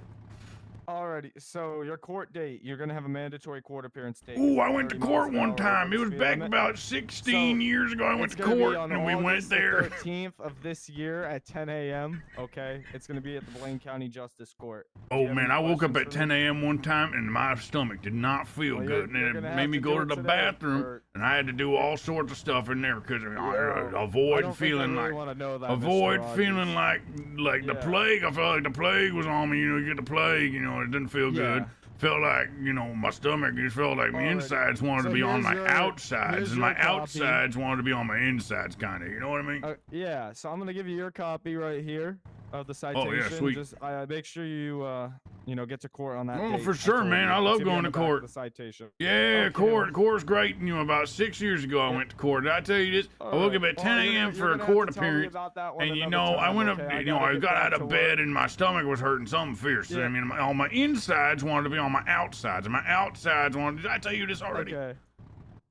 Alrighty, so your court date, you're going to have a mandatory court appearance date. Ooh, 'cause I it's went to 30 miles court an one hour time. over It the was speed back limit. about 16 years ago. I went It's to gonna be court on and we went August the there. 13th of this year at 10 a.m. Okay, it's going to be at the Blaine County Justice Court. Do Oh you have man, any I woke up questions at for me? 10 a.m. one time and my stomach did not feel Well, good, you're and gonna it have made me to go do to it the today, bathroom, or- and I had to do all sorts of stuff in there because Yo, I avoid don't think I feeling really like want to know that, avoid Mr. feeling Rogers. like the Yeah. plague. I felt like the plague was on me. You know, you get the plague. You know, it didn't feel good. Yeah. Felt like, you know, my stomach just felt like my Alrighty. insides wanted So to be on here's my your- outsides, here's and my your copy. outsides wanted to be on my insides, kind of. You know what I mean? Yeah, so I'm gonna give you your copy right here of the Oh, yeah, citation. sweet. Just make sure you know, get to court on that Oh, date. for I sure, told man. you. I It's love gonna be going on to the back of court. The citation. Yeah, Okay, court's great. You know, about 6 years ago, I went to court. Did I tell you this? I woke up at 10 a.m. for a court appearance, and you know, I went up. You know, I got out of bed and my stomach was hurting something fierce. Yeah. I mean, all my insides wanted to be on my outsides, and my outsides wanted. Did I tell you this already? Okay.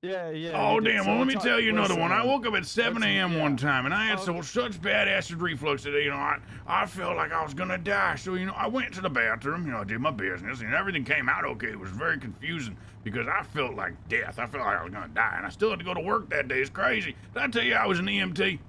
Yeah, yeah. Oh you did. damn! So Well, let we'll me tell you another listen, one. I man. woke up at 7 a.m. one time, and I had Okay. such bad acid reflux today. You know, I felt like I was gonna die. So you know, I went to the bathroom. You know, I did my business, and everything came out okay. It was very confusing because I felt like death. I felt like I was gonna die, and I still had to go to work that day. It's crazy. Did I tell you I was an EMT?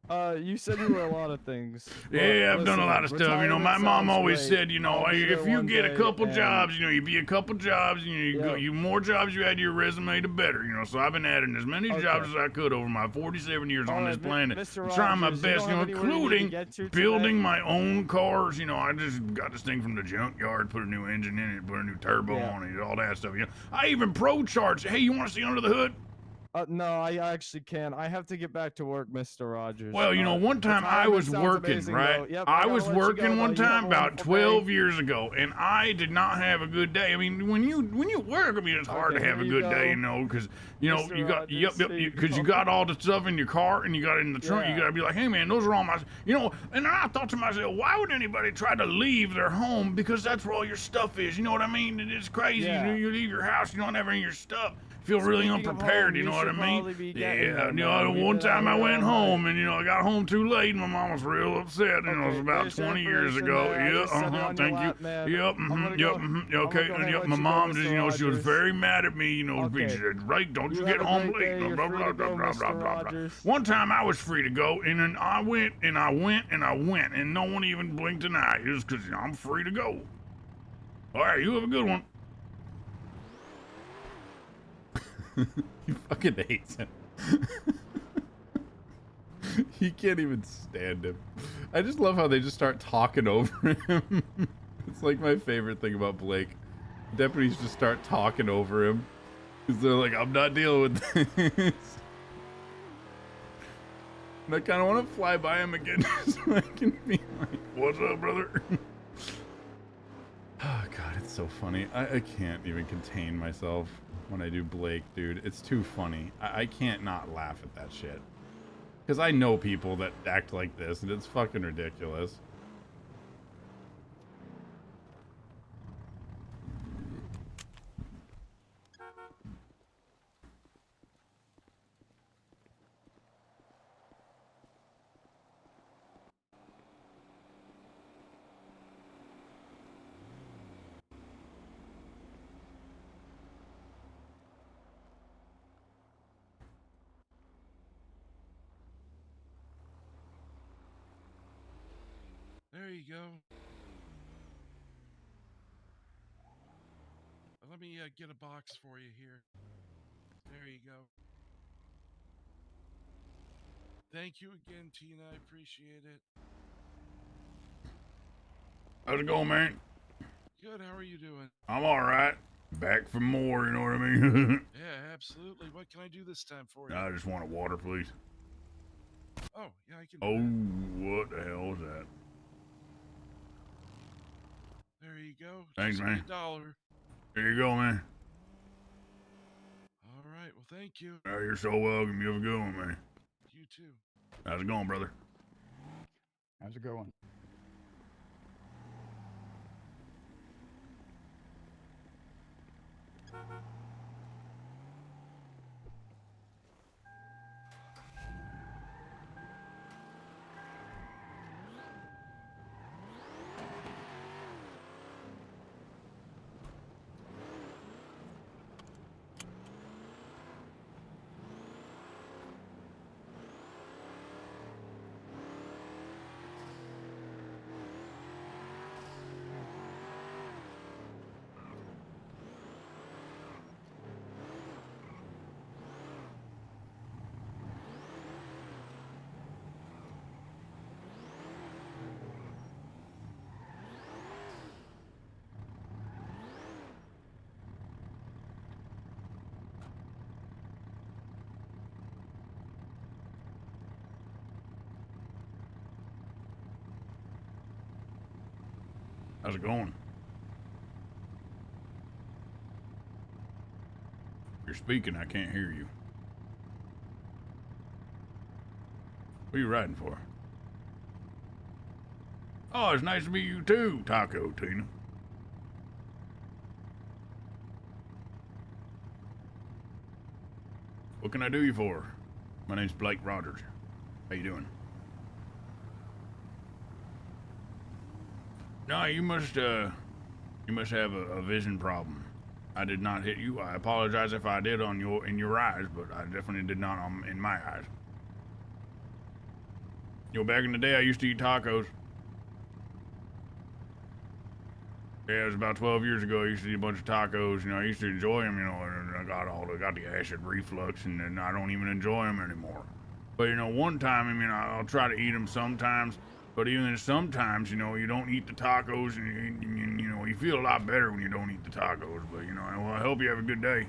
You said you were a lot of things. but Yeah, I've done a listen, lot of stuff. You know, my retirement mom sounds always great. said, you know, I'll be if there you one get a day, couple and- jobs, you know, you be a couple jobs, you know, you go, Yep. you more jobs you add to your resume, the better. You know, so I've been adding as many jobs as Okay. I could over my 47 years on this Alright, planet, Mr. trying my Rogers, you best, don't you know, have anywhere you need to including get to building today? my own cars. You know, I just got this thing from the junkyard, put a new engine in it, put a new turbo Yeah. on it, all that stuff. You know, I even pro charged. Hey, you want to see under the hood? No, I actually can't. I have to get back to work, Mr. Rogers. Well, you know, one time I retirement was sounds working, amazing, right? though. Yep, I gotta was let you go, working though. one You have time a about wonderful 12 day. years ago, and I did not have a good day. I mean, when you work, I mean, it's hard Okay, to have a here you good day, go. you know, because you know Mr. you got Rogers, yep, here you because you go. got all the stuff in your car and you got it in the trunk. You Yeah. got to be like, hey man, those are all my, you know. And I thought to myself, why would anybody try to leave their home because that's where all your stuff is? You know what I mean? It's crazy. Yeah. You leave your house, you don't have any of your stuff. Feel really Speaking of unprepared, home, you you know what I should mean? probably be getting Yeah, there, you man. know, We've one been out time I here went all home night. and, you know, I got home too late and my mom was real upset. You know, it was Okay, about there's your 20 years information ago. there. I Yeah, just set it on your thank lap, you. man. Yep, I'm gonna yep, go- okay. I'm gonna And go ahead and yep, let my you go, mom just, Mr. you know, she was Rogers. very mad at me. You know, Okay. she said, Right, don't you You get have a home great late. day. Blah, You're blah, free blah, to blah, go, blah, Mr. blah, blah. Rogers. One time I was free to go, and then I went, and I went, and I went, and no one even blinked an eye. It was because, you know, I'm free to go. All right, you have a good one. He fucking hates him. He can't even stand him. I just love how they just start talking over him. It's like my favorite thing about Blake. Deputies just start talking over him. Because they're like, I'm not dealing with this. And I kind of want to fly by him again so I can be like, what's up, brother? Oh, God, it's so funny. I can't even contain myself when I do Blake, dude. It's too funny. I can't not laugh at that shit. Because I know people that act like this, and it's fucking ridiculous. you go. Let me get a box for you here. There you go. Thank you again, Tina. I appreciate it. How's it going, man? Good. How are you doing? I'm all right. Back for more, you know what I mean? Yeah, absolutely. What can I do this time for you? I just want a water, please. Oh, yeah, I can do Oh, that. what the hell is that? There you go. Thanks, Just man. $1. Here you go, man. All right. Well, thank you. Oh, you're so welcome. You have a good one, man. You too. How's it going, brother? How's it going? How's it going? If you're speaking, I can't hear you. What are you riding for? Oh, it's nice to meet you too, Taco Tina. What can I do you for? My name's Blake Rogers. How you doing? No, you must have a vision problem. I did not hit you. I apologize if I did in your eyes, but I definitely did not in my eyes. You know, back in the day, I used to eat tacos. Yeah, it was about 12 years ago. I used to eat a bunch of tacos. You know, I used to enjoy them. You know, and I got the acid reflux, and then I don't even enjoy them anymore. But you know, one time, I mean, I'll try to eat them sometimes. But even sometimes, you know, you don't eat the tacos, and you know, you feel a lot better when you don't eat the tacos. But you know, I hope you have a good day.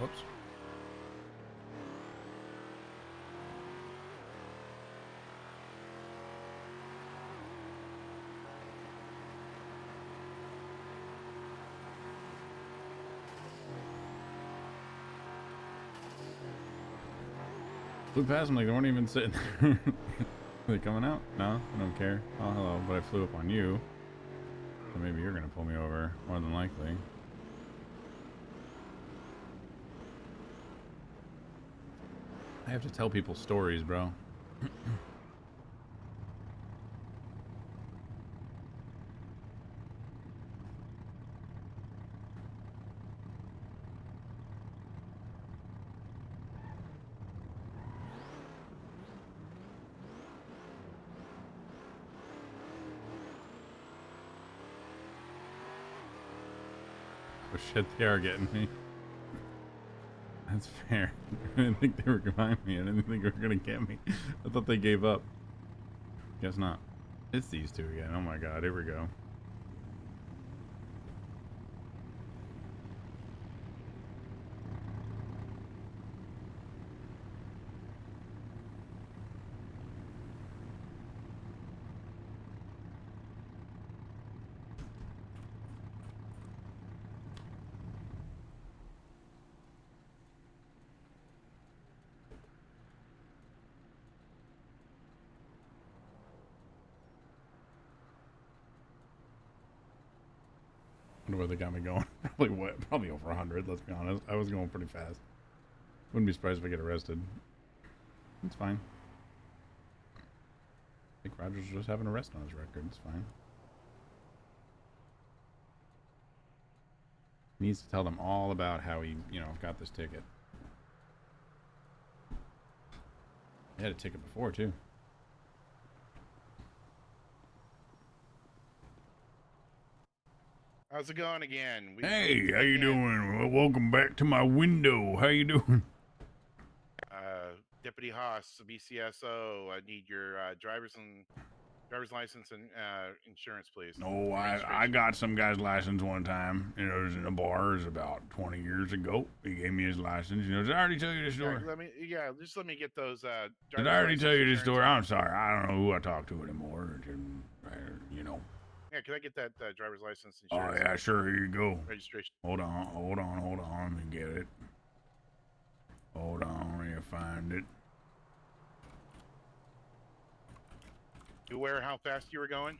Whoops. Flew past them like they weren't even sitting there. Are they coming out? No, I don't care. Oh, hello, but I flew up on you. So maybe you're gonna pull me over, more than likely. I have to tell people stories, bro. Oh shit, they are getting me. That's fair. I didn't think they were behind me. I didn't think they were gonna get me. I thought they gave up. Guess not. It's these two again. Oh my god, here we go. I wonder where they got me going. Probably what? Probably over 100, let's be honest. I was going pretty fast. Wouldn't be surprised if I get arrested. It's fine. I think Roger's just have an arrest on his record. It's fine. He needs to tell them all about how he, you know, got this ticket. I had a ticket before, too. How's it going again? Hey, how you doing? Well, welcome back to my window. How you doing? Deputy Haas, BCSO. I need your driver's license and insurance, please. No, I got some guy's license one time. You know, it was in a bar. It was about 20 years ago. He gave me his license. You know, did I already tell you this story? Just let me get those. Did I already tell you this story? I'm sorry. I don't know who I talk to anymore. You know. Yeah, can I get that driver's license Oh, insurance? yeah, sure. Here you go. Registration. Hold on. Let me get it. Hold on. Let me find it. You aware how fast you were going?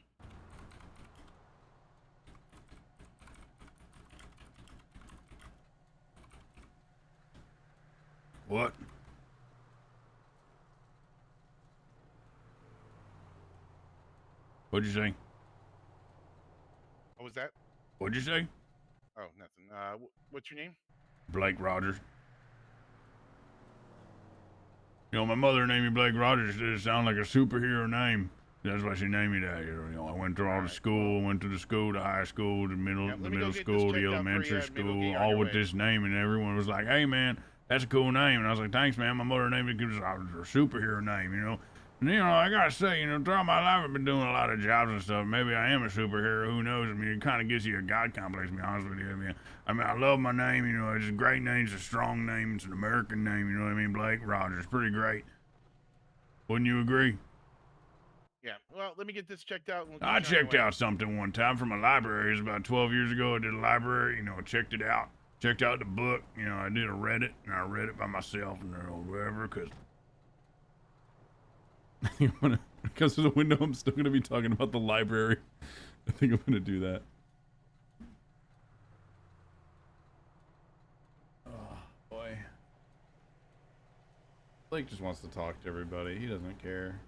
What? What'd you say? What was that? What'd you say? Oh, nothing. What's your name? Blake Rogers. You know, my mother named me Blake Rogers. It sounded like a superhero name. That's why she named me that. You know, I went through all the school, went to the school, the high school, the middle, Yeah, the let me go middle get this school, checked the out for elementary you, and maybe we'll school, get you on all your with way. this name, and everyone was like, "Hey, man, that's a cool name." And I was like, "Thanks, man. My mother named me because it was a superhero name, you know." And you know, I gotta say, you know, throughout my life, I've been doing a lot of jobs and stuff. Maybe I am a superhero. Who knows? I mean, it kind of gives you a god complex. To be honest with you, I mean, I love my name. You know, it's a great name. It's a strong name. It's an American name. You know what I mean? Blake Rogers, pretty great. Wouldn't you agree? Yeah. Well, let me get this checked out. And we'll get I you on your checked way. out something one time from a library. It was about 12 years ago. I did a library, you know, I checked it out. Checked out the book, you know, I read it, and I read it by myself and whatever, because Because of the window, I'm still going to be talking about the library. I think I'm going to do that. Oh, boy. Blake just wants to talk to everybody. He doesn't care.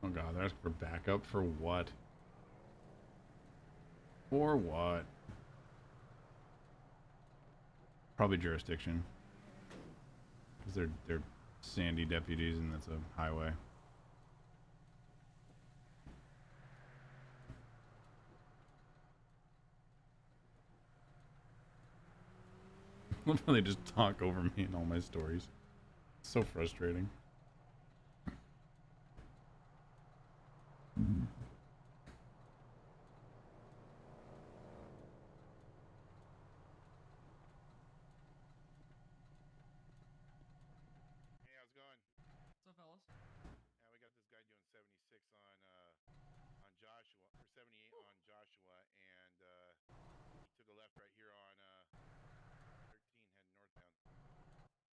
Oh god, that's for backup for what? For what? Probably jurisdiction. Because they're sandy deputies and that's a highway. Love how they just talk over me and all my stories. It's so frustrating. Hey, how's it going? What's up, fellas? Yeah, we got this guy doing 76 on Joshua, or 78 on Joshua, and he took a left right here on 13 heading northbound.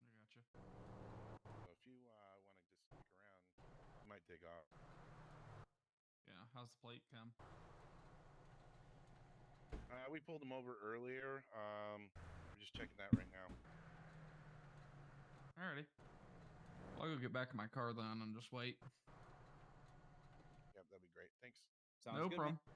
I gotcha. So if you want to just stick around, you might take off. Yeah, how's the plate come? We pulled him over earlier. We're just checking that right now. Alrighty. Well, I'll go get back in my car then and just wait. Yep, that'd be great. Thanks. Sounds no good, problem. man.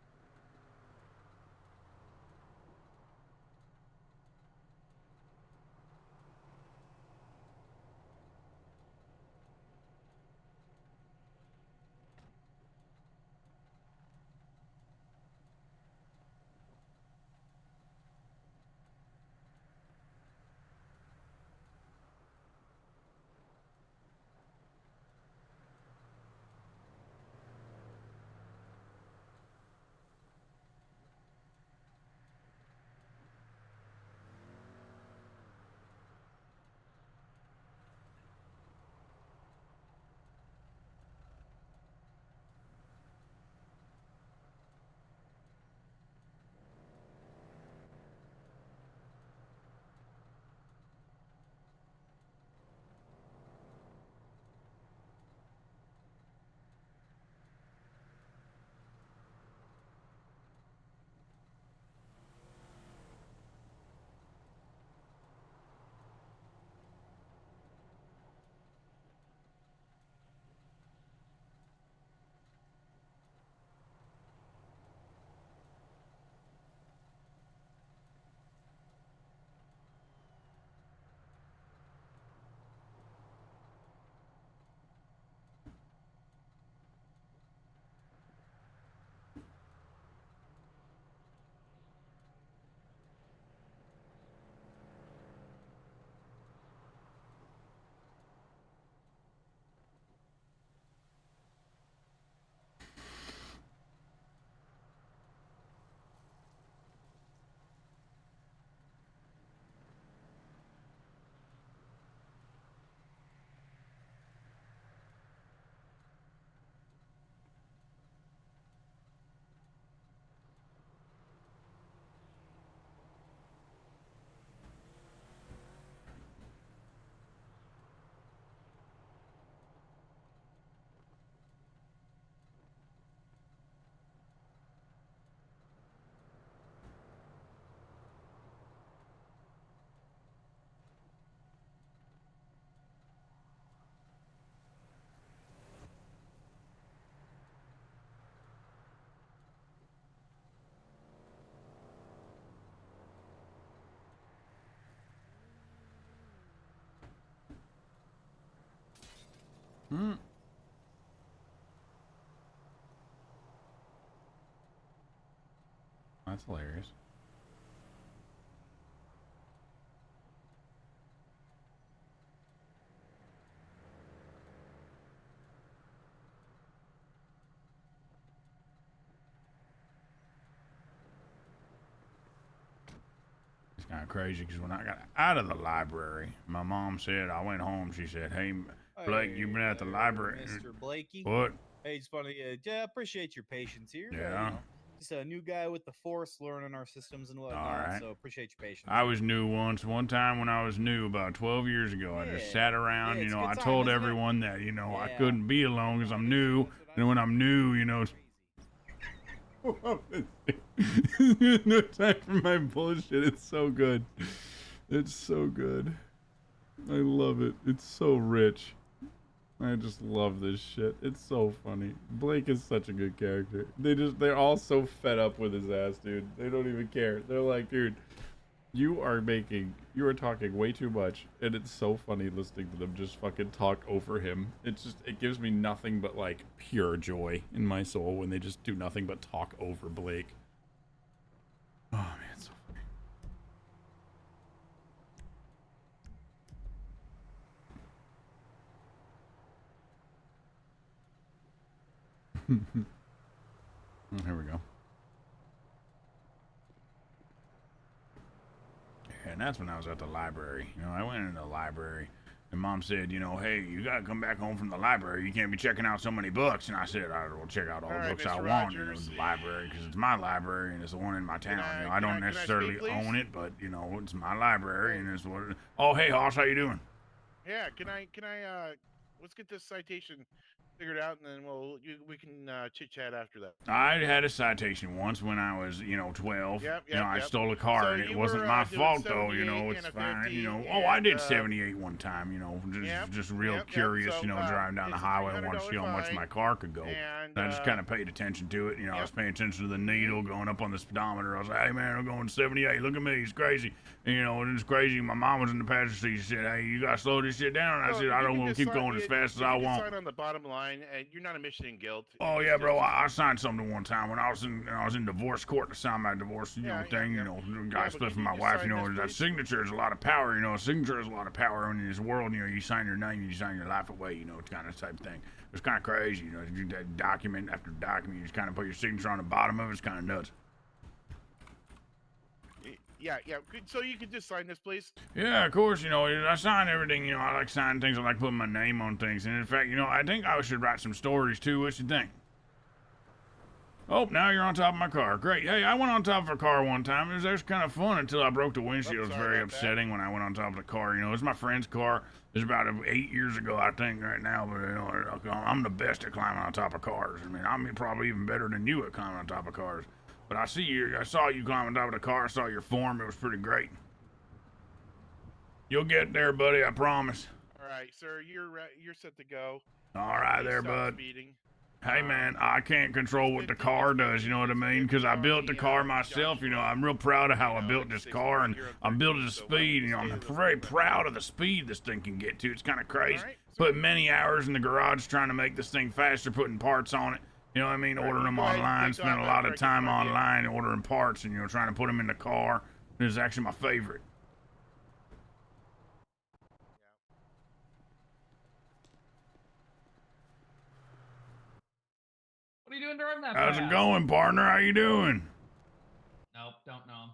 Mm. That's hilarious. It's kind of crazy because when I got out of the library, my mom said, I went home, she said, hey, Blake, you've been at the library. Mr. Blakey. What? Hey, just want to appreciate your patience here. Yeah. Just a new guy with the force, learning our systems and whatnot. All right. So appreciate your patience. I was new once. One time when I was new, about 12 years ago, I just sat around. Yeah, You it's know, a I good time, told isn't it? everyone that, you know, I Yeah. couldn't be alone because I'm new. And when I'm new, you know, no time for my bullshit. It's so good. It's so good. I love it. It's so rich. I just love this shit. It's so funny. Blake is such a good character. They're all so fed up with his ass, dude. They don't even care. They're like, dude, you are talking way too much, and it's so funny listening to them just fucking talk over him. It gives me nothing but like pure joy in my soul when they just do nothing but talk over Blake. Oh man, it's so funny. Oh, here we go. And that's when I was at the library. You know, I went into the library, and Mom said, you know, hey, you gotta come back home from the library. You can't be checking out so many books. And I said, I will check out all the books I want in the library because it's my library and it's the one in my town. You know, I don't necessarily own it, but you know, it's my library and it's what. Oh, hey, Hoss, how you doing? Yeah, can I let's get this citation figured out, and then we can chit chat after that. I had a citation once when I was, 12. Yep, I yep. stole a car, So and it you wasn't were, my doing fault though. 78 It's and a fine. 50, I did and, 78 one time. Just real curious. So, driving down the it's a highway, I wanted to see how much $300 my car could go. And I just kind of paid attention to it. I was paying attention to the needle going up on the speedometer. I was like, hey man, I'm going 78. Look at me, it's crazy. And it's crazy. My mom was in the passenger seat. She said, hey, you gotta slow this shit down. And I said, I don't want to keep going as fast as I want. Sign on the bottom line, and you're not admission in guilt. Oh yeah, bro. I signed something one time when I was in divorce court to sign my divorce, thing. The guy split from my wife. That signature is a lot of power. A signature is a lot of power in this world. You sign your name, you sign your life away. It's kind of type thing. It's kind of crazy. You that document after document, you just kind of put your signature on the bottom of it. It's kind of nuts. Yeah. So you could just sign this, please? Yeah, of course. I sign everything. I like signing things. I like putting my name on things. And in fact, I think I should write some stories too. What you think? Oh, now you're on top of my car. Great. Hey, I went on top of a car one time. It was actually kind of fun until I broke the windshield. It was very upsetting when I went on top of the car. It was my friend's car. It was about 8 years ago, I think, right now. But I'm the best at climbing on top of cars. I'm probably even better than you at climbing on top of cars. But I saw you climbing on top of the car. I saw your form. It was pretty great. You'll get there, buddy. I promise. All right, sir. You're set to go. All right, there, bud. Speeding. Hey man, I can't control what the car does, you know what I mean? Because I built the car myself, I'm real proud of how I built this car, and I built it to speed, I'm very proud of the speed this thing can get to. It's kind of crazy. Put many hours in the garage trying to make this thing faster, putting parts on it. You know what I mean? Ordering them online, spent a lot of time online ordering parts and, trying to put them in the car. It was actually my favorite. What are you doing driving that How's fast? it going, partner? How you doing? Nope, don't know him.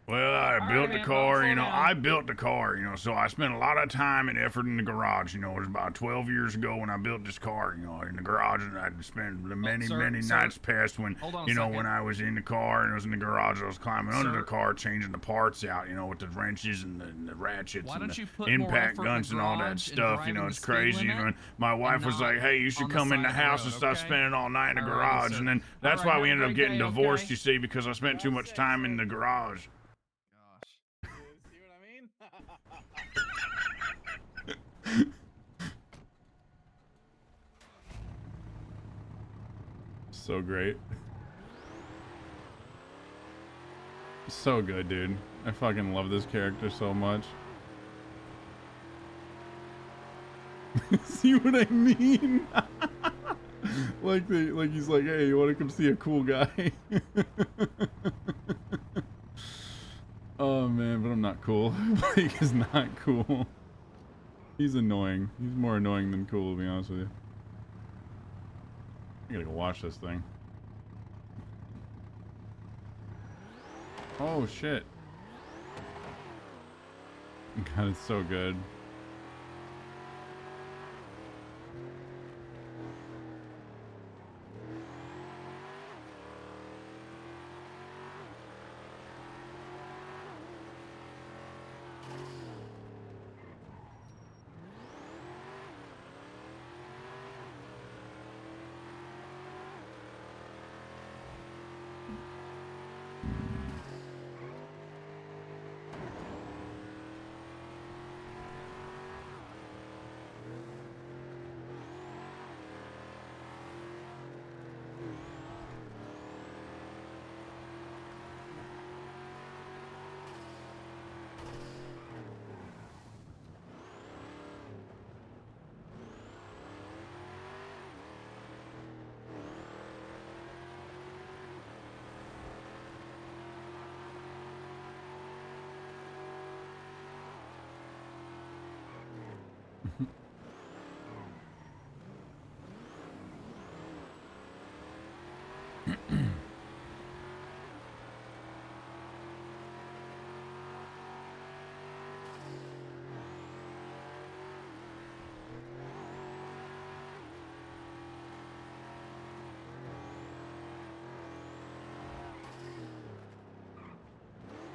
Well, I built the car, I built the car, so I spent a lot of time and effort in the garage, it was about 12 years ago when I built this car, in the garage, and I'd spend many nights past when, when I was in the car and I was in the garage, I was climbing under the car, changing the parts out, with the wrenches and the ratchets and the impact guns and all that stuff, it's crazy, my wife was like, hey, you should come in the house and stop spending all night in the garage, and then that's why we ended up getting divorced, you see, because I spent too much time in the garage. See what I mean? So great. So good, dude. I fucking love this character so much. See what I mean? like he's like, hey, you want to come see a cool guy? Oh man, but I'm not cool. Blake is not cool. He's annoying. He's more annoying than cool, to be honest with you. I gotta go watch this thing. Oh shit. God, it's so good.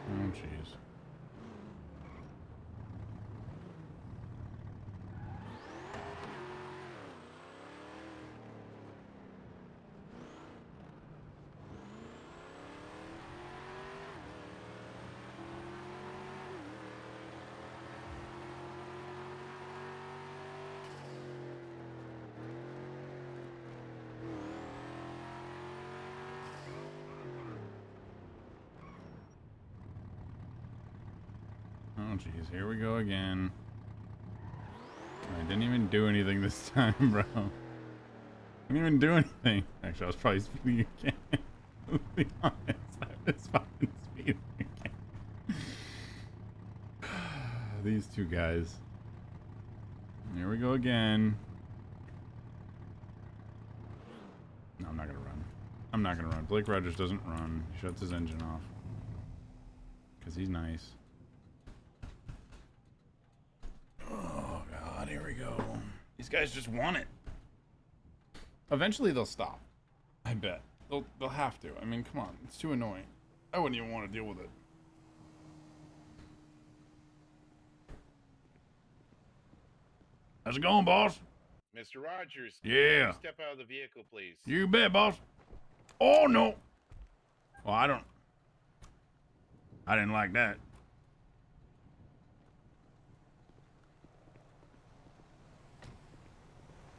Oh, jeez. Oh, jeez. Here we go again. I didn't even do anything this time, bro. Didn't even do anything. Actually, I was probably speeding again. Let's be honest. I was fucking speeding again. These two guys. Here we go again. No, I'm not gonna run. I'm not gonna run. Blake Rogers doesn't run. He shuts his engine off. Because he's nice. Oh, God. Here we go. These guys just want it. Eventually they'll stop. I bet. They'll have to. I mean, come on. It's too annoying. I wouldn't even want to deal with it. How's it going, boss? Mr. Rogers. Yeah. Step out of the vehicle, please. You bet, boss. Oh, no. Well, I didn't like that.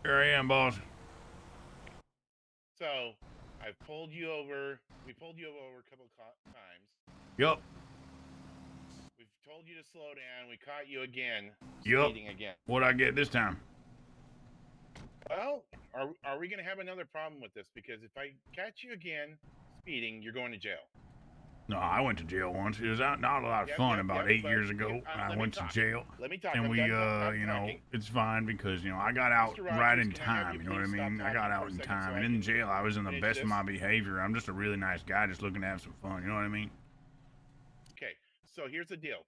Here I am, boss. So, I've pulled you over. We pulled you over a couple times. Yup. We've told you to slow down. We caught you again. Yup. Speeding again. What'd I get this time? Well, are we going to have another problem with this? Because if I catch you again speeding, you're going to jail. No, I went to jail once. It was not a lot of fun about 8 years ago. I went to jail. Let me talk. And we, you know, it's fine because, you know, I got out right in time. You know what I mean? I got out in time. And in jail, I was in the best of my behavior. I'm just a really nice guy just looking to have some fun. You know what I mean? Okay, so here's the deal.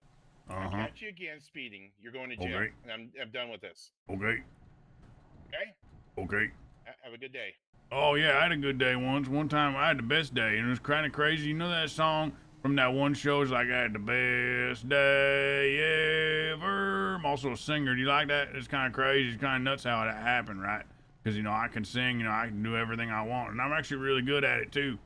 If I catch you again speeding, you're going to jail. Okay. And I'm done with this. Okay. Okay? Okay. Have a good day. Oh, yeah, I had a good day once. One time I had the best day, and it was kind of crazy. You know that song from that one show? It's like, I had the best day ever. I'm also a singer. Do you like that? It's kind of crazy. It's kind of nuts how that happened, right? Because, you know, I can sing. You know, I can do everything I want. And I'm actually really good at it, too.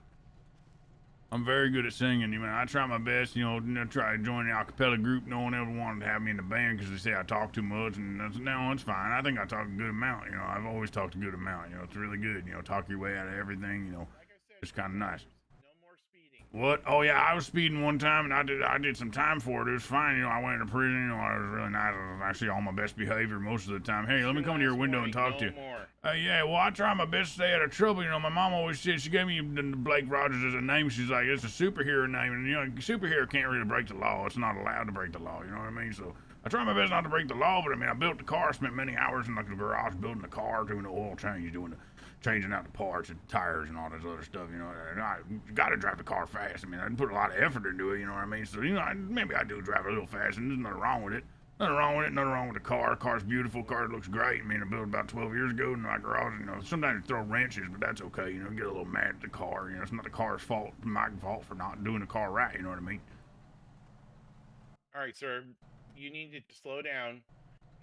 I'm very good at singing. You know, I try my best, you know, try to join the a cappella group. No one ever wanted to have me in the band because they say I talk too much, and no, it's fine. I think I talk a good amount. You know, I've always talked a good amount. You know, it's really good. You know, talk your way out of everything. You know, Like I said, it's kind of nice. no more speeding. What? Oh yeah, I was speeding one time and I did some time for it. It was fine, you know. I went into prison, you know. I was really nice. I was actually on my best behavior most of the time. Hey, let me come to your window and talk to you. More. Yeah, well, I try my best to stay out of trouble. You know, my mom always said, she gave me Blake Rogers as a name. She's like, it's a superhero name, and you know, superhero can't really break the law. It's not allowed to break the law. You know what I mean? So I try my best not to break the law, but I mean, I built the car, spent many hours in like the garage building the car, doing the oil change, changing out the parts and tires and all this other stuff, you know. And I got to drive the car fast. I mean, I put a lot of effort into it, you know what I mean? So, you know, maybe I do drive a little fast, and there's nothing wrong with it. Nothing wrong with it, nothing wrong with the car. The car's beautiful, car looks great. I mean, I built it about 12 years ago in my garage, you know. Sometimes you throw wrenches, but that's okay, you know, get a little mad at the car, you know. It's not the car's fault, it's my fault for not doing the car right, you know what I mean? All right, sir. You need to slow down.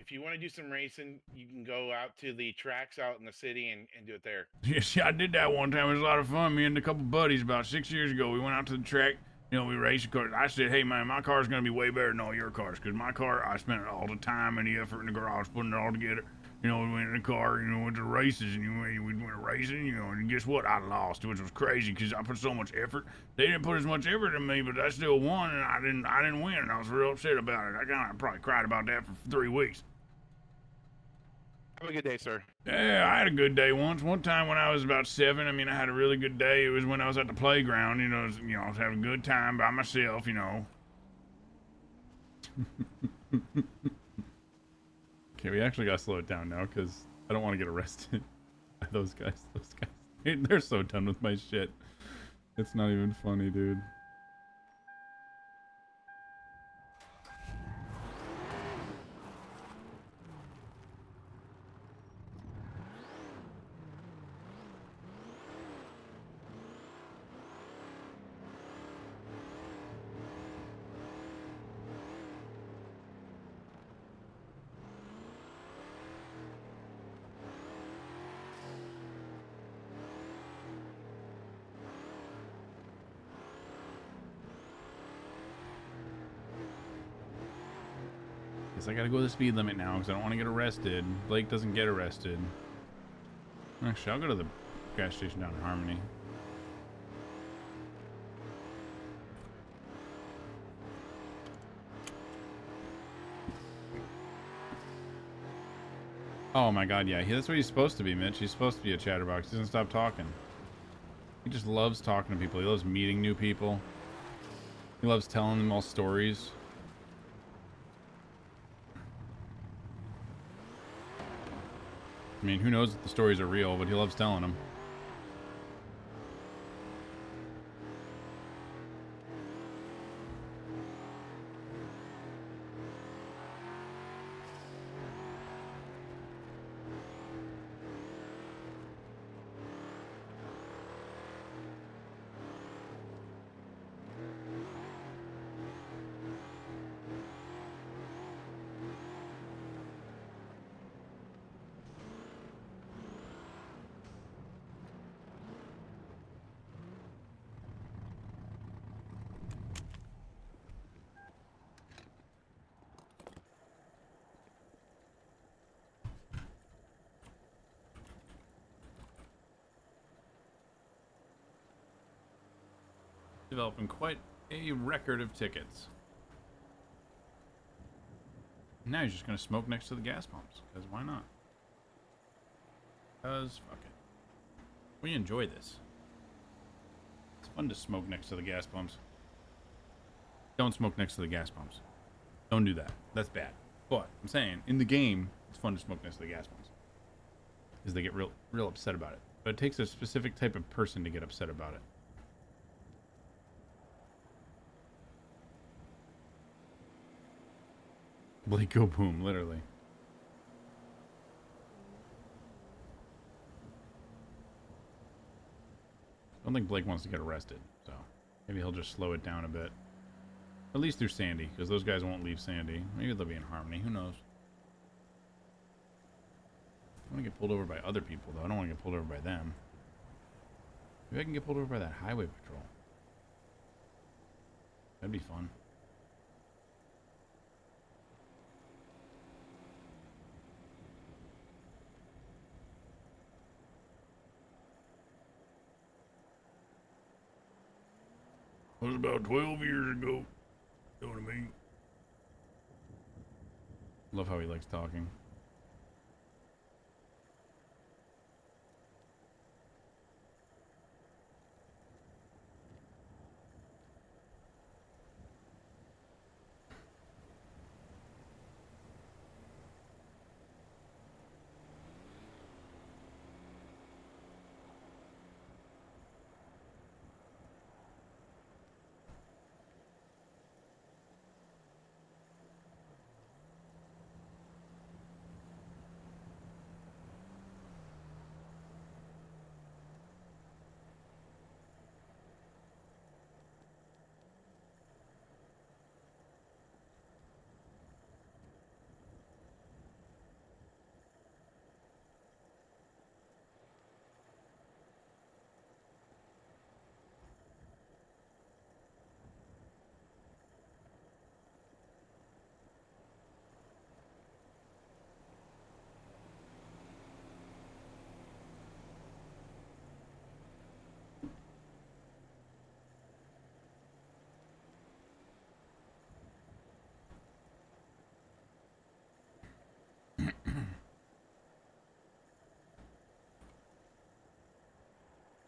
If you want to do some racing, you can go out to the tracks out in the city and do it there. Yeah, I did that one time. It was a lot of fun. Me and a couple buddies about 6 years ago, we went out to the track. You know, we raced the car. I said, hey, man, my car's going to be way better than all your cars. Because my car, I spent all the time and the effort in the garage putting it all together. You know, we went in the car, you know, went to races, and we went racing, you know, and guess what? I lost, which was crazy because I put so much effort. They didn't put as much effort in me, but I still won, and I didn't win, and I was real upset about it. I probably cried about that for 3 weeks. Have a good day, sir. Yeah, I had a good day once. One time when I was about 7, I mean, I had a really good day. It was when I was at the playground, you know, I was having a good time by myself, you know. Okay, we actually gotta slow it down now, because I don't want to get arrested by those guys. They're so done with my shit. It's not even funny, dude. Guess I gotta go the speed limit now because I don't want to get arrested. Blake doesn't get arrested. Actually, I'll go to the gas station down in Harmony. Oh my god, yeah, that's what he's supposed to be, Mitch. He's supposed to be a chatterbox. He doesn't stop talking. He just loves talking to people. He loves meeting new people. He loves telling them all stories. I mean, who knows if the stories are real, but he loves telling them. Developing quite a record of tickets. Now he's just gonna smoke next to the gas pumps, because why not? Because fuck it. We enjoy this. It's fun to smoke next to the gas pumps. Don't smoke next to the gas pumps. Don't do that. That's bad. But I'm saying, in the game, it's fun to smoke next to the gas pumps. Because they get real upset about it. But it takes a specific type of person to get upset about it. Blake go boom, literally. I don't think Blake wants to get arrested, so maybe he'll just slow it down a bit. At least through Sandy, because those guys won't leave Sandy. Maybe they'll be in Harmony, who knows? I want to get pulled over by other people, though. I don't want to get pulled over by them. Maybe I can get pulled over by that highway patrol. That'd be fun. was about 12 years ago. You know what I mean? Love how he likes talking.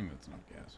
I think that's enough gas.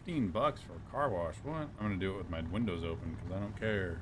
$15 for a car wash. What? I'm gonna do it with my windows open because I don't care.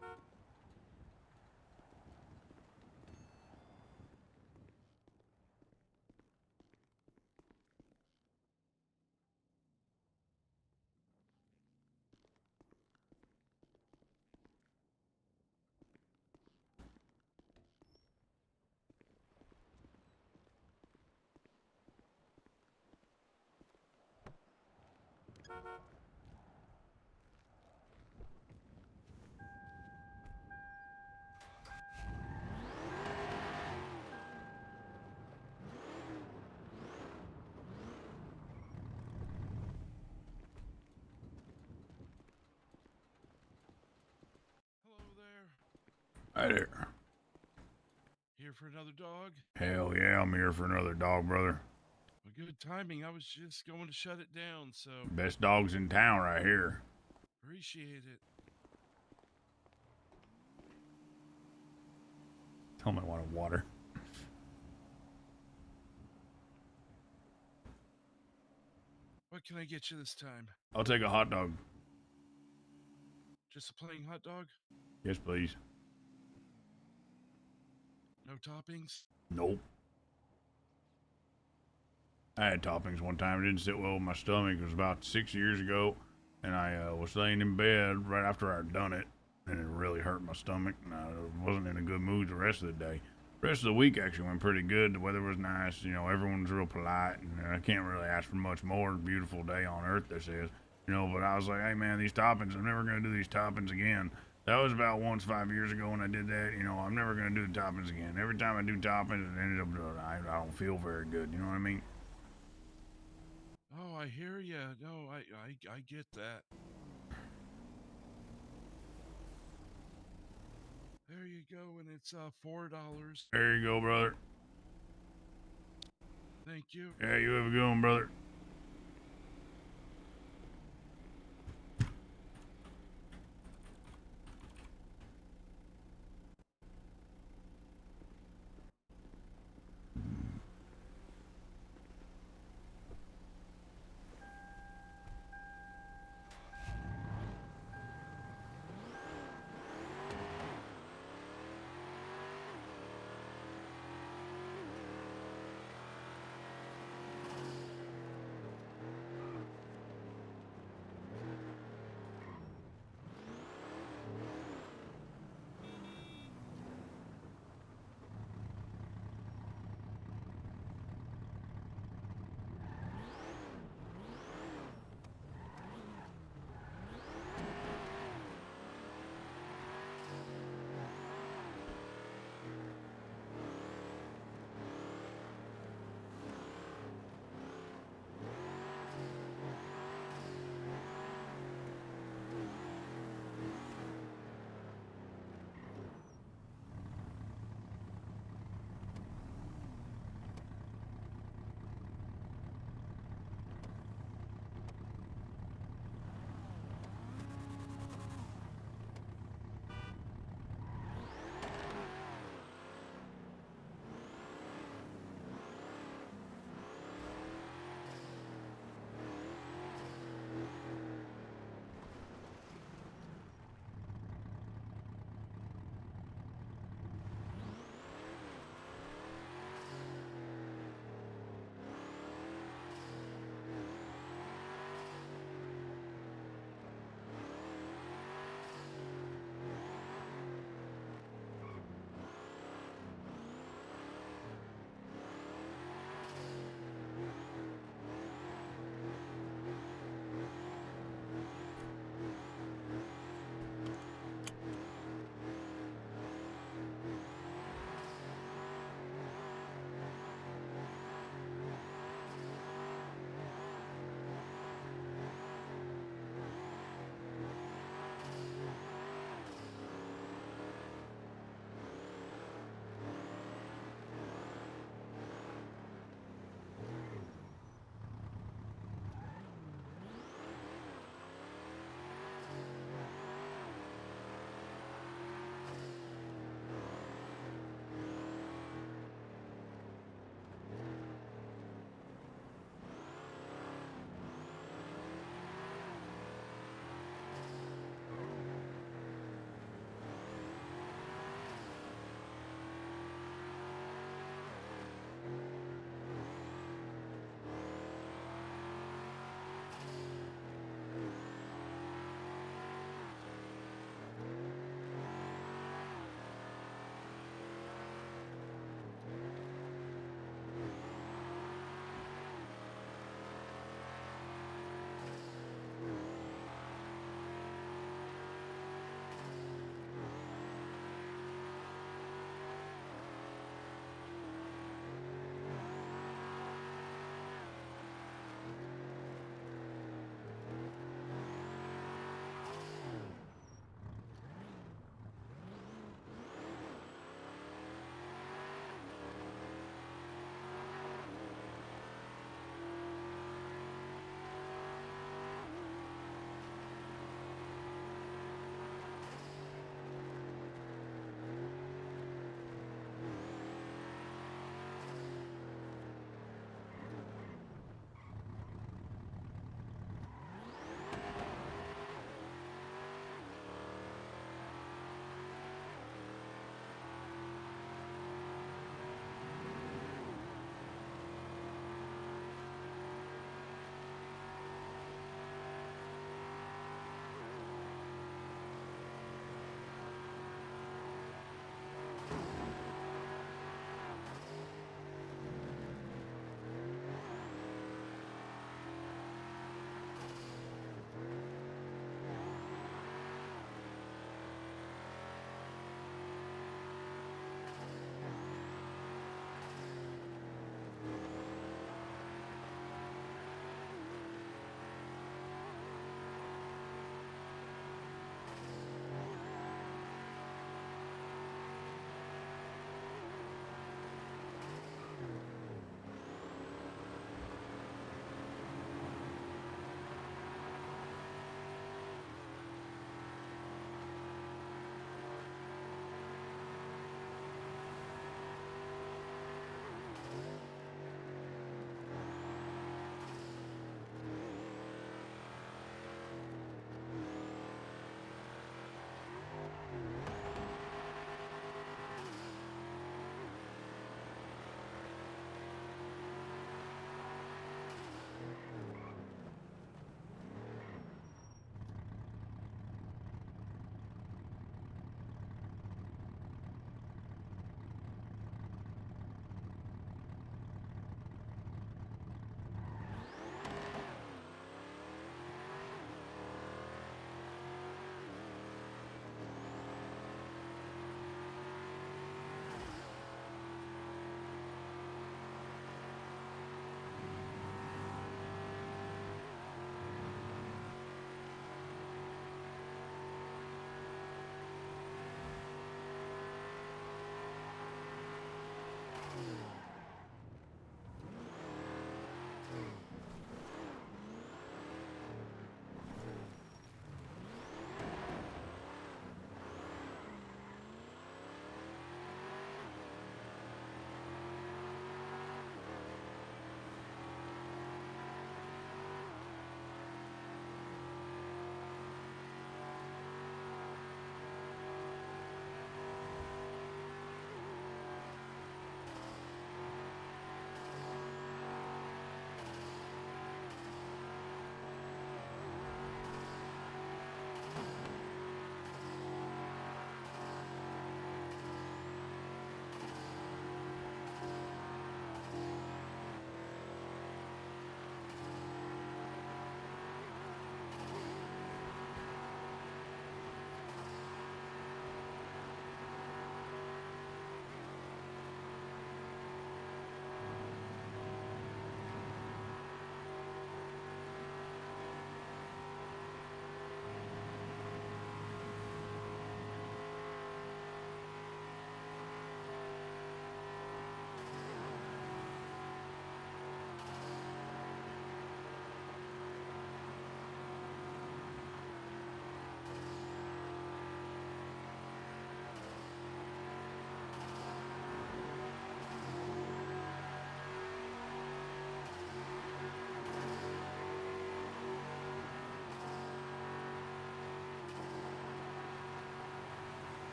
Hello there. Hi there. Here for another dog? Hell yeah, I'm here for another dog, brother. Well, good timing. I was just going to shut it down, so Best dogs in town right here. appreciate it. Tell me I want water. What can I get you this time? I'll take a hot dog. Just a plain hot dog? Yes, please. No toppings? Nope. I had toppings one time. It didn't sit well with my stomach. It was about 6 years ago, and I was laying in bed right after I'd done it, and it really hurt my stomach, and I wasn't in a good mood the rest of the day. The rest of the week actually went pretty good. The weather was nice. You know, everyone was real polite, and I can't really ask for much more. Beautiful day on earth, this is. You know, but I was like, hey, man, these toppings, I'm never going to do these toppings again. That was about once 5 years ago when I did that. You know, I'm never going to do the toppings again. Every time I do toppings, it ended up, I don't feel very good. You know what I mean? Oh, I hear ya. No, I get that. There you go, and it's $4. There you go, brother. Thank you. Yeah, you have a good one, brother.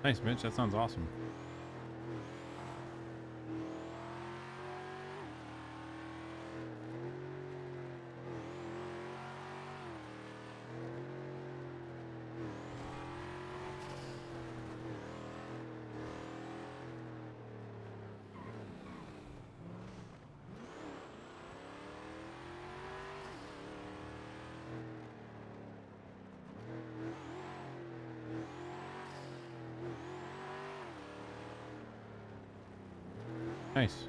Nice, Mitch. That sounds awesome. Nice.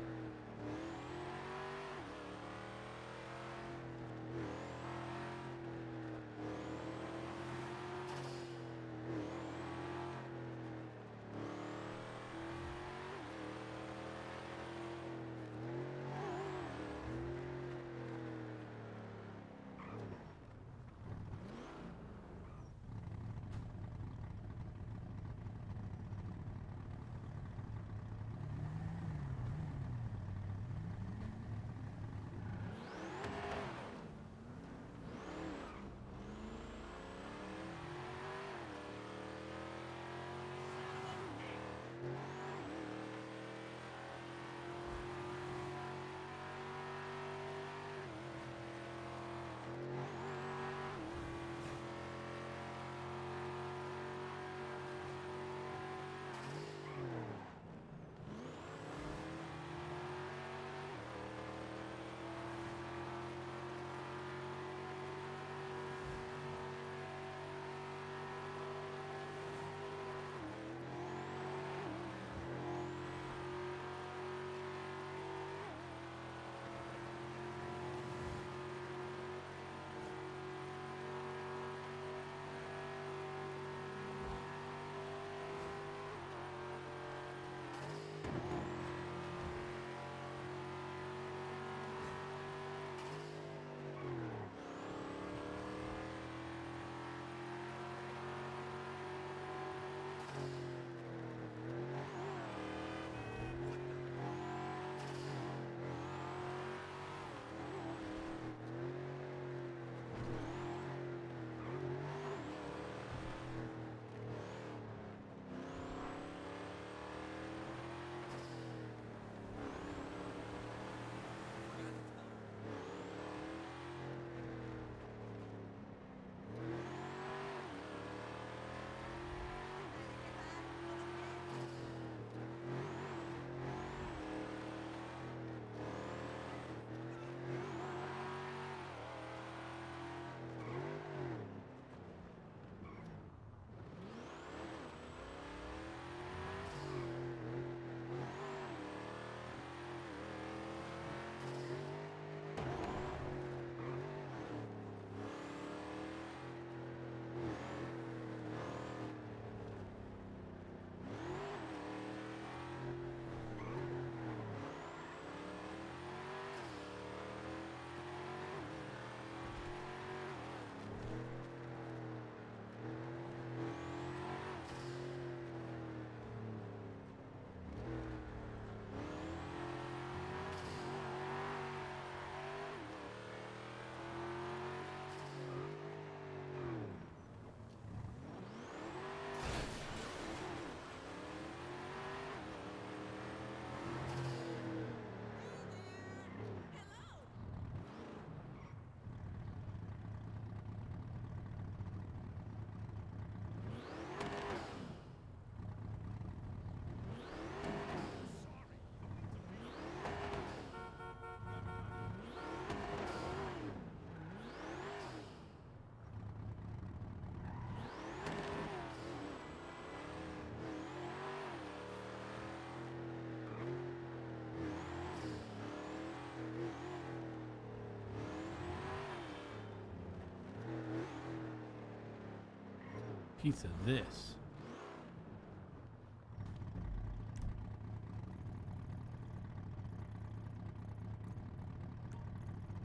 Piece of this.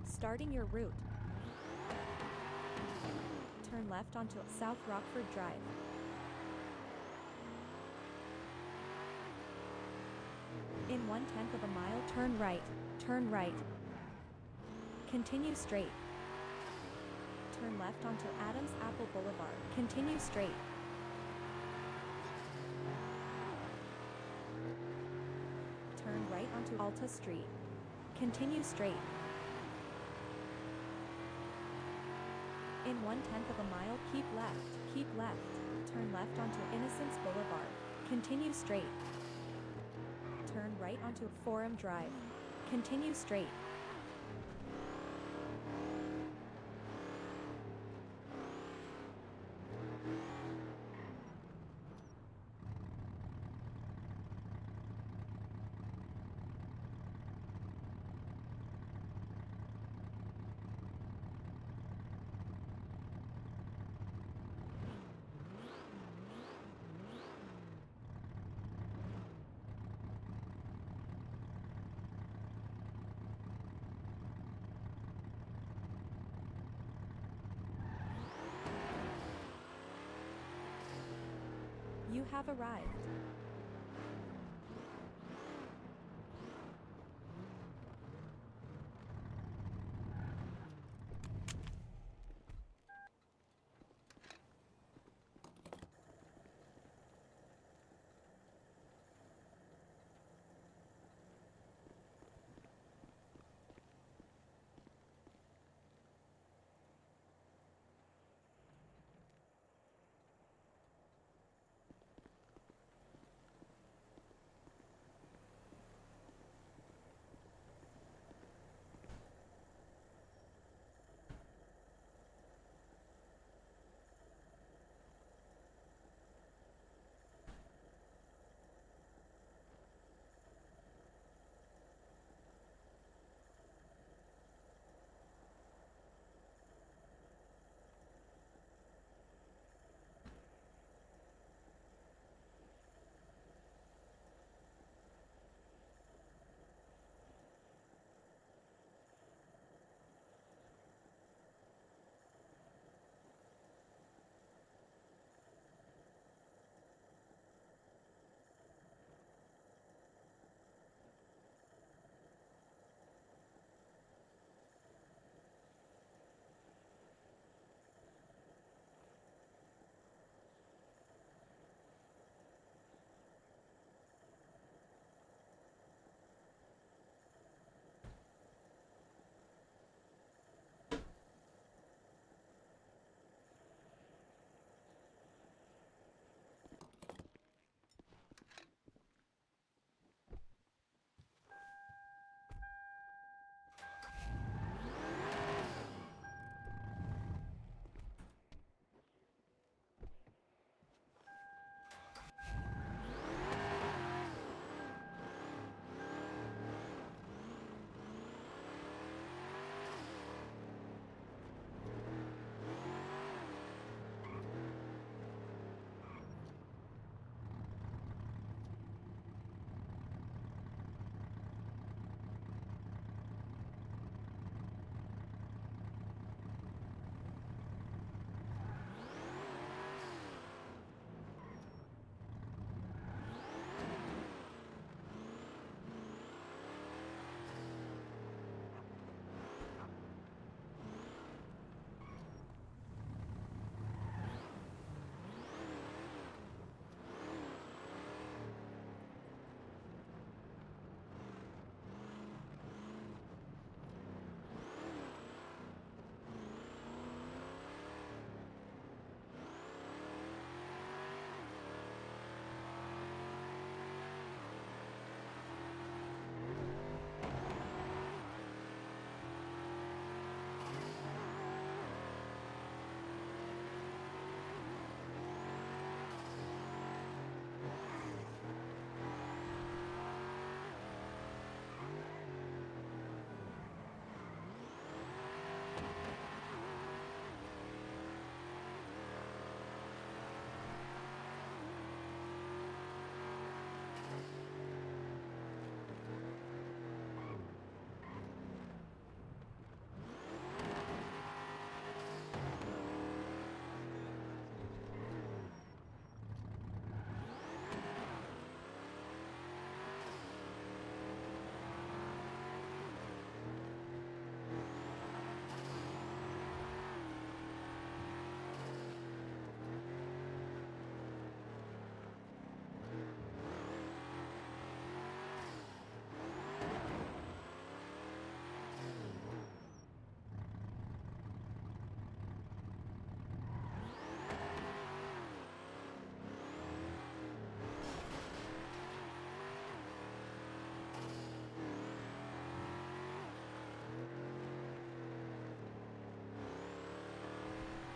Starting your route. Turn left onto South Rockford Drive. In 1/10 of a mile, turn right. Turn right. Continue straight. Turn left onto Adams Apple Boulevard. Continue straight. Turn right onto Alta Street. Continue straight. In 1/10 of a mile, keep left. Keep left. Turn left onto Innocence Boulevard. Continue straight. Turn right onto Forum Drive. Continue straight. You have arrived.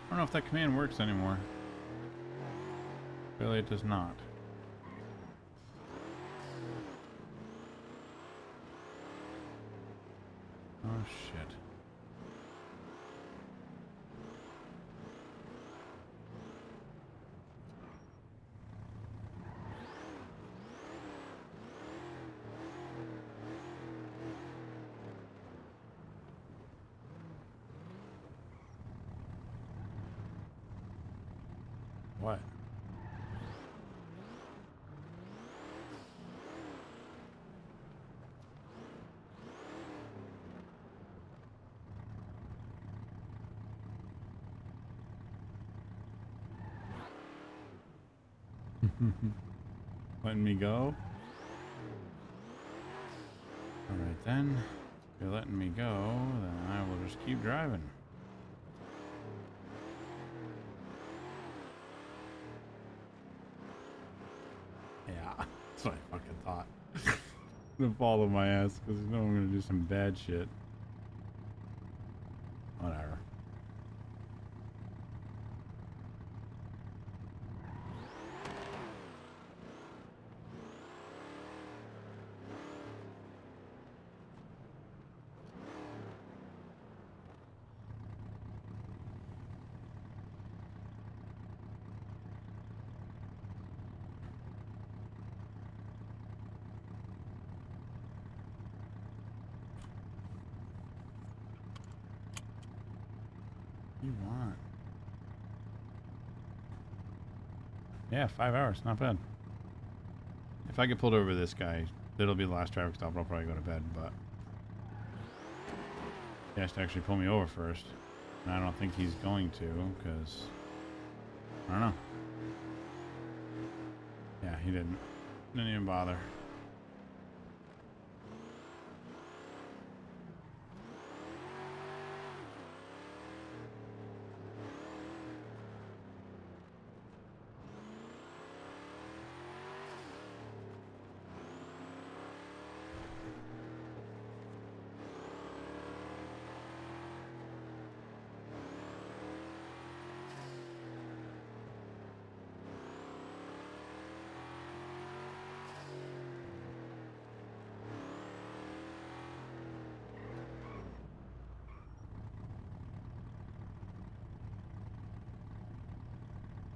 I don't know if that command works anymore. Clearly it does not. Oh shit. What? Letting me go? Alright then. If you're letting me go, then I will just keep driving. Yeah, that's what I fucking thought. Gonna follow my ass because you know I'm gonna do some bad shit. Whatever. You want? Yeah, 5 hours, not bad. If I get pulled over this guy, it'll be the last traffic stop. I'll probably go to bed, but he has to actually pull me over first. And I don't think he's going to, because I don't know. Yeah, he didn't. Didn't even bother.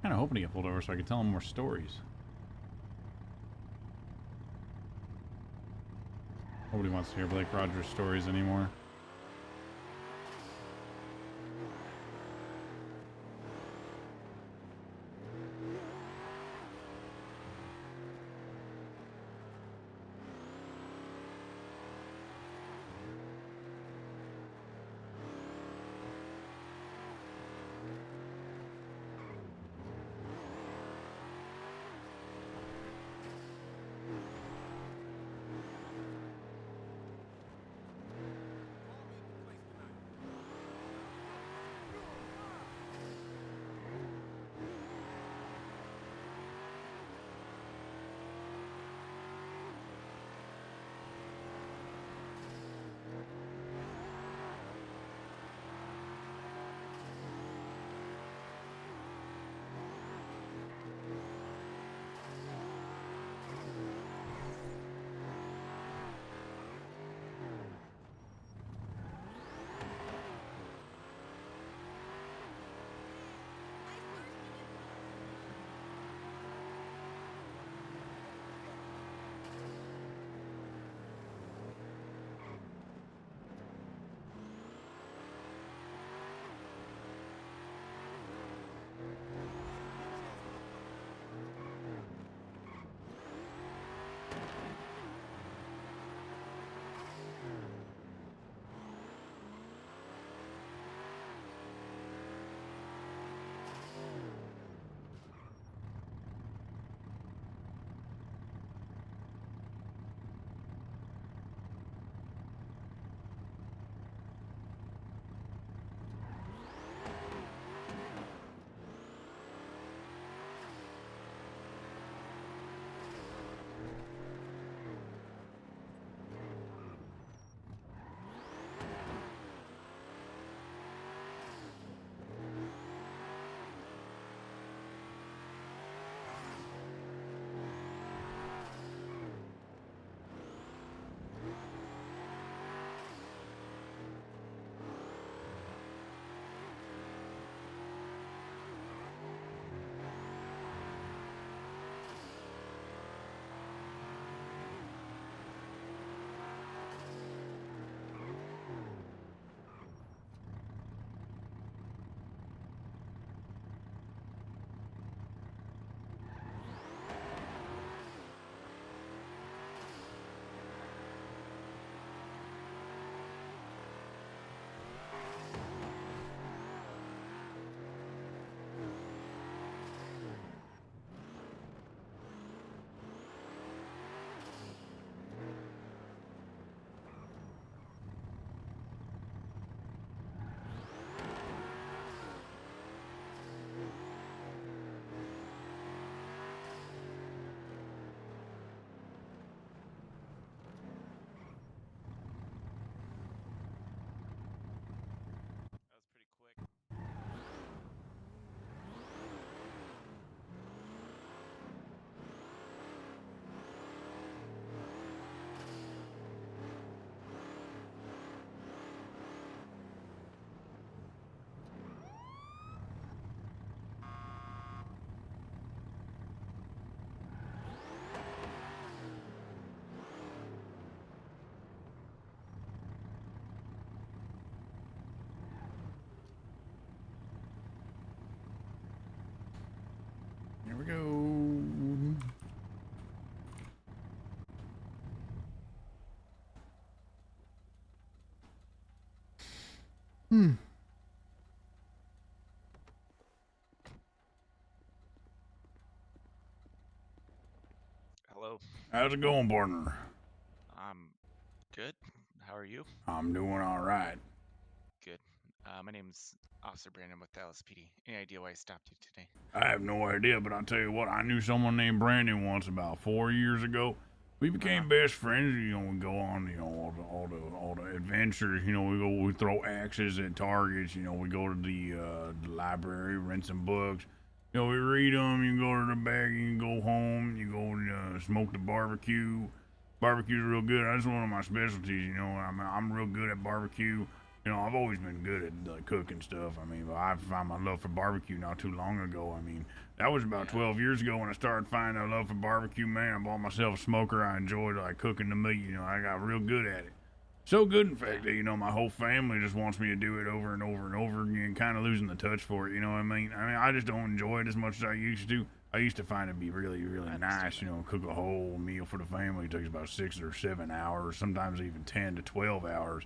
Kind of hoping to get pulled over so I could tell him more stories. Nobody wants to hear Blake Rogers stories anymore. Hello. How's it going, partner? I'm good. How are you? I'm doing all right. Good. My name's Officer Brandon with the LSPD. Any idea why I stopped you today? I have no idea, but I'll tell you what, I knew someone named Brandon once about 4 years ago. We became best friends. You know, we go on, you know, all the adventures. You know, we throw axes at targets. You know, we go to the library, rent some books. You know, we read them. You can go to the back. You can go home. You go smoke the barbecue. Barbecue's real good. That's one of my specialties. You know, I'm real good at barbecue. You know, I've always been good at cooking stuff. I mean, but I found my love for barbecue not too long ago. I mean, that was about 12 years ago when I started finding that love for barbecue. Man, I bought myself a smoker. I enjoyed like cooking the meat. You know, I got real good at it. So good, in fact, that, you know, my whole family just wants me to do it over and over and over again, kind of losing the touch for it. You know what I mean? I just don't enjoy it as much as I used to. I used to find it be really, really nice, you know, cook a whole meal for the family. It takes about 6 or 7 hours, sometimes even 10 to 12 hours.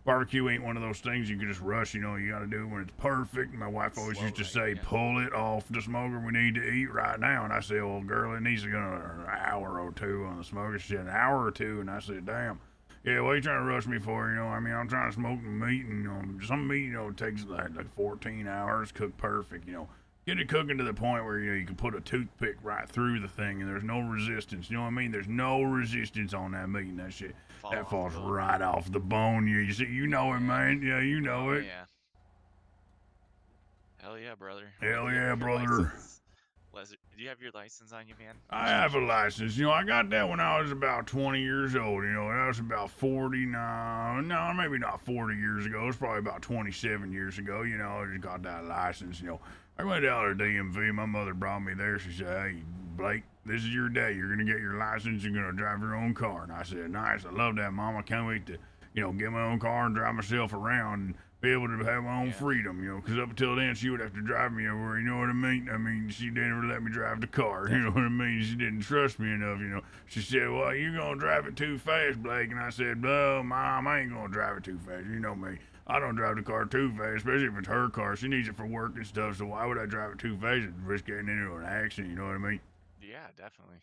Barbecue ain't one of those things you can just rush, you know, you gotta do it when it's perfect. My wife always used to say, pull it off the smoker, we need to eat right now. And I said, well, girl, it needs to go an hour or two on the smoker. She said, an hour or two, and I said, damn. Yeah, what are you trying to rush me for, you know? I mean, I'm trying to smoke the meat, and, you know, some meat, you know, takes like 14 hours, cook perfect, you know. Get it cooking to the point where, you know, you can put a toothpick right through the thing and there's no resistance. You know what I mean? There's no resistance on that meat and that shit. That falls right off the bone. You see, you know it, man. Yeah, you know it. Yeah. Hell yeah, brother. Hell yeah, brother. Do you have your license on you, man? I have a license. You know, I got that when I was about 20 years old. You know, that was about 49. No, maybe not 40 years ago. It was probably about 27 years ago. You know, I just got that license, you know. I went down to the DMV. My mother brought me there. She said, hey, Blake, this is your day. You're going to get your license. You're going to drive your own car. And I said, nice. I love that, Mom. I can't wait to, you know, get my own car and drive myself around and be able to have my own freedom, you know, because up until then, she would have to drive me everywhere, you know what I mean? I mean, she didn't let me drive the car, you know what I mean? She didn't trust me enough, you know. She said, well, you're going to drive it too fast, Blake. And I said, no, Mom, I ain't going to drive it too fast. You know me. I don't drive the car too fast, especially if it's her car. She needs it for work and stuff, so why would I drive it too fast and risk getting into an accident, you know what I mean? Yeah, definitely.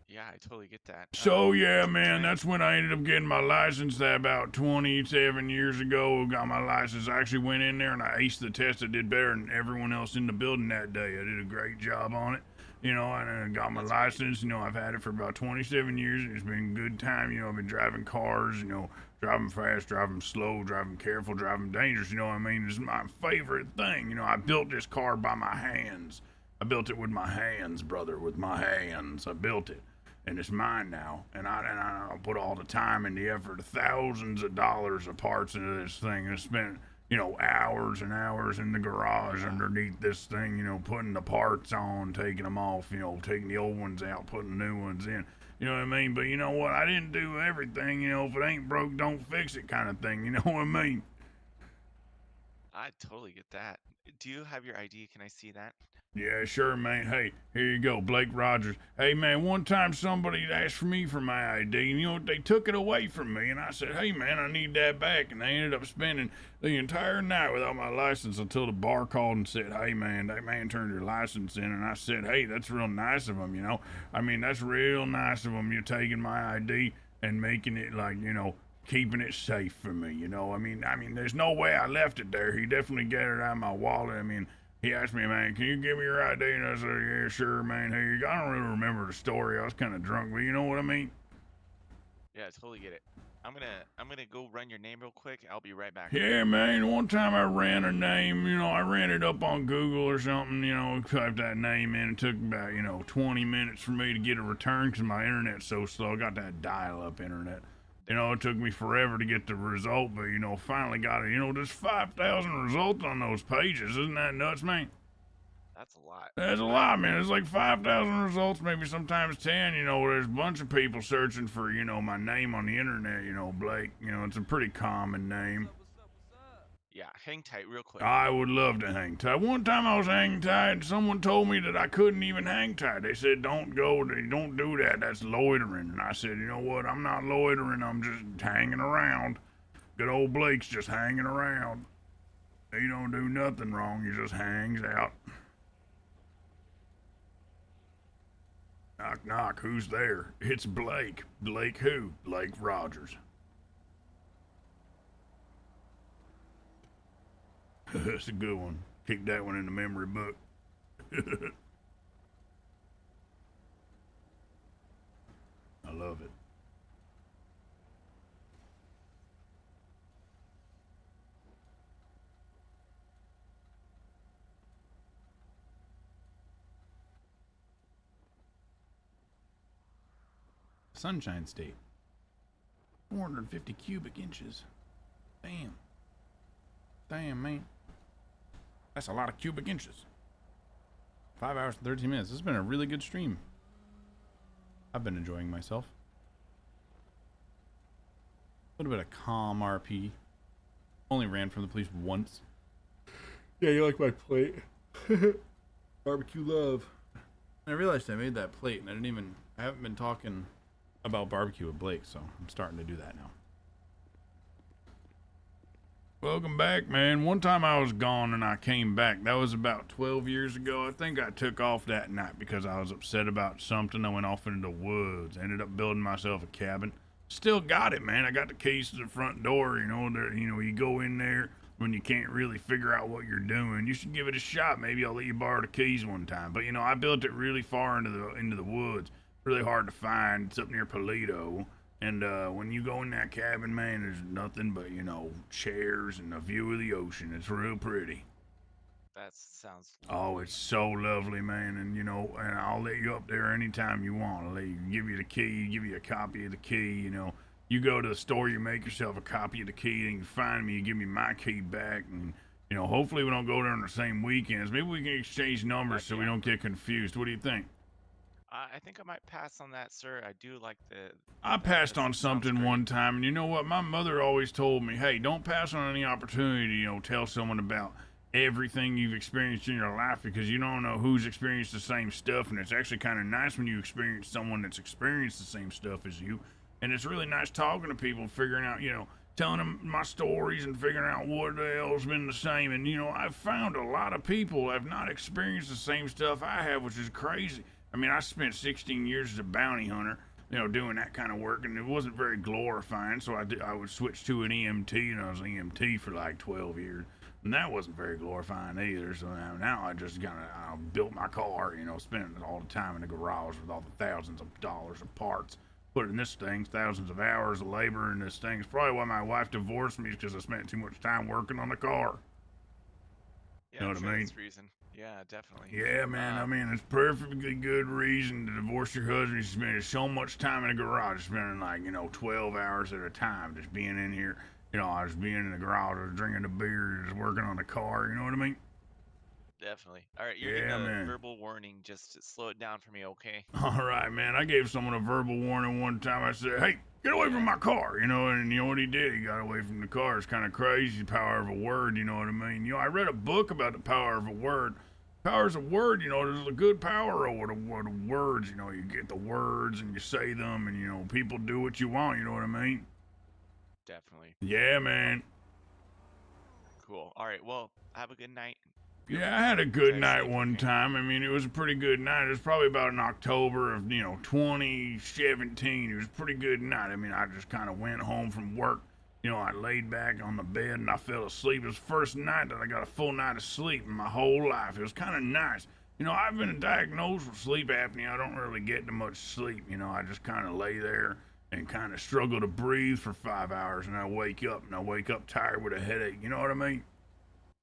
Yeah, I totally get that. So, yeah, man, that's when I ended up getting my license that about 27 years ago. Got my license. I actually went in there and I aced the test. I did better than everyone else in the building that day. I did a great job on it, you know, and I got my license. You know, I've had it for about 27 years. It's been a good time. You know, I've been driving cars, you know, driving fast, driving slow, driving careful, driving dangerous. You know what I mean? It's my favorite thing. You know, I built this car by my hands. I built it with my hands, brother, with my hands. I built it. And it's mine now, and I put all the time and the effort, thousands of dollars of parts into this thing. I spent, you know, hours and hours in the garage underneath this thing, you know, putting the parts on, taking them off, you know, taking the old ones out, putting new ones in. You know what I mean? But you know what? I didn't do everything, you know, if it ain't broke, don't fix it kind of thing. You know what I mean? I totally get that. Do you have your ID? Can I see that? Yeah, sure, man. Hey, here you go, Blake Rogers. Hey, man, one time somebody asked for me for my ID, and you know what? They took it away from me, and I said, hey, man, I need that back. And they ended up spending the entire night without my license until the bar called and said, hey, man, that man turned your license in. And I said, hey, that's real nice of him, you know? I mean, that's real nice of him. You're taking my ID and making it like, you know, keeping it safe for me, you know? I mean, there's no way I left it there. He definitely got it out of my wallet. I mean, he asked me, man, can you give me your ID? And I said, yeah, sure, man. Here you go. I don't really remember the story. I was kind of drunk, but you know what I mean? Yeah, I totally get it. I'm gonna go run your name real quick. I'll be right back. Yeah, man. One time I ran a name, you know, I ran it up on Google or something, you know, typed that name in. It took about, you know, 20 minutes for me to get a return because my internet's so slow. I got that dial-up internet. You know, it took me forever to get the result, but, you know, finally got it. You know, there's 5,000 results on those pages. Isn't that nuts, man? That's a lot. That's a lot, man. It's like 5,000 results, maybe sometimes 10. You know, there's a bunch of people searching for, you know, my name on the internet, you know, Blake. You know, it's a pretty common name. Yeah, hang tight real quick. I would love to hang tight. One time I was hanging tight, and someone told me that I couldn't even hang tight. They said, don't do that. That's loitering. And I said, you know what? I'm not loitering. I'm just hanging around. Good old Blake's just hanging around. He don't do nothing wrong. He just hangs out. Knock, knock. Who's there? It's Blake. Blake who? Blake Rogers. That's a good one. Keep that one in the memory book. I love it. Sunshine State. 450 cubic inches. Damn. Damn, man. That's a lot of cubic inches. 5 hours and 13 minutes. This has been a really good stream. I've been enjoying myself. A little bit of calm RP. Only ran from the police once. Yeah, you like my plate. Barbecue love. I realized I made that plate and I haven't been talking about barbecue with Blake, so I'm starting to do that now. Welcome back, man. One time I was gone and I came back. That was about 12 years ago. I think I took off that night because I was upset about something. I went off into the woods. Ended up building myself a cabin. Still got it, man. I got the keys to the front door. You go in there when you can't really figure out what you're doing. You should give it a shot. Maybe I'll let you borrow the keys one time. But I built it really far into the woods. Really hard to find. It's up near Toledo. And when you go in that cabin, man, there's nothing but, chairs and a view of the ocean. It's real pretty. That sounds. Oh, it's so lovely, man. And, and I'll let you up there anytime you want. I'll give you the key, give you a copy of the key. You go to the store, you make yourself a copy of the key, and you find me, you give me my key back. And, hopefully we don't go there on the same weekends. Maybe we can exchange numbers so we don't get confused. What do you think? I think I might pass on that, sir. I do like the. I passed on something one time, and you know what? My mother always told me, hey, don't pass on any opportunity to, tell someone about everything you've experienced in your life because you don't know who's experienced the same stuff, and it's actually kind of nice when you experience someone that's experienced the same stuff as you, and it's really nice talking to people, figuring out, telling them my stories and figuring out what the hell's been the same, and, I've found a lot of people have not experienced the same stuff I have, which is crazy. I mean, I spent 16 years as a bounty hunter, doing that kind of work, and it wasn't very glorifying, so I would switch to an EMT, and I was an EMT for like 12 years, and that wasn't very glorifying either, so now I just built my car, spending all the time in the garage with all the thousands of dollars of parts, put in this thing, thousands of hours of labor in this thing. It's probably why my wife divorced me, because I spent too much time working on the car. Yeah, You know what I mean? That's reason. Yeah, definitely. Yeah, man. I mean, it's perfectly good reason to divorce your husband. You spend so much time in the garage, spending 12 hours at a time, just being in here. I was being in the garage, I was drinking the beer, just working on the car. You know what I mean? Definitely. All right, you're getting a verbal warning. Just slow it down for me, okay? All right, man. I gave someone a verbal warning one time. I said, hey, get away from my car, and you know what he did? He got away from the car. It's kind of crazy, the power of a word, you know what I mean? I read a book about the power of a word. Power's a word, there's a good power over the words, you get the words and you say them and, people do what you want, you know what I mean? Definitely. Yeah, man. Cool. All right, well, have a good night. Yeah, I had a good night one time. I mean, it was a pretty good night. It was probably about in October of, 2017. It was a pretty good night. I mean, I just kind of went home from work. I laid back on the bed and I fell asleep. It was the first night that I got a full night of sleep in my whole life. It was kind of nice. I've been diagnosed with sleep apnea. I don't really get to much sleep. I just kind of lay there and kind of struggle to breathe for 5 hours, and I wake up tired with a headache. You know what I mean?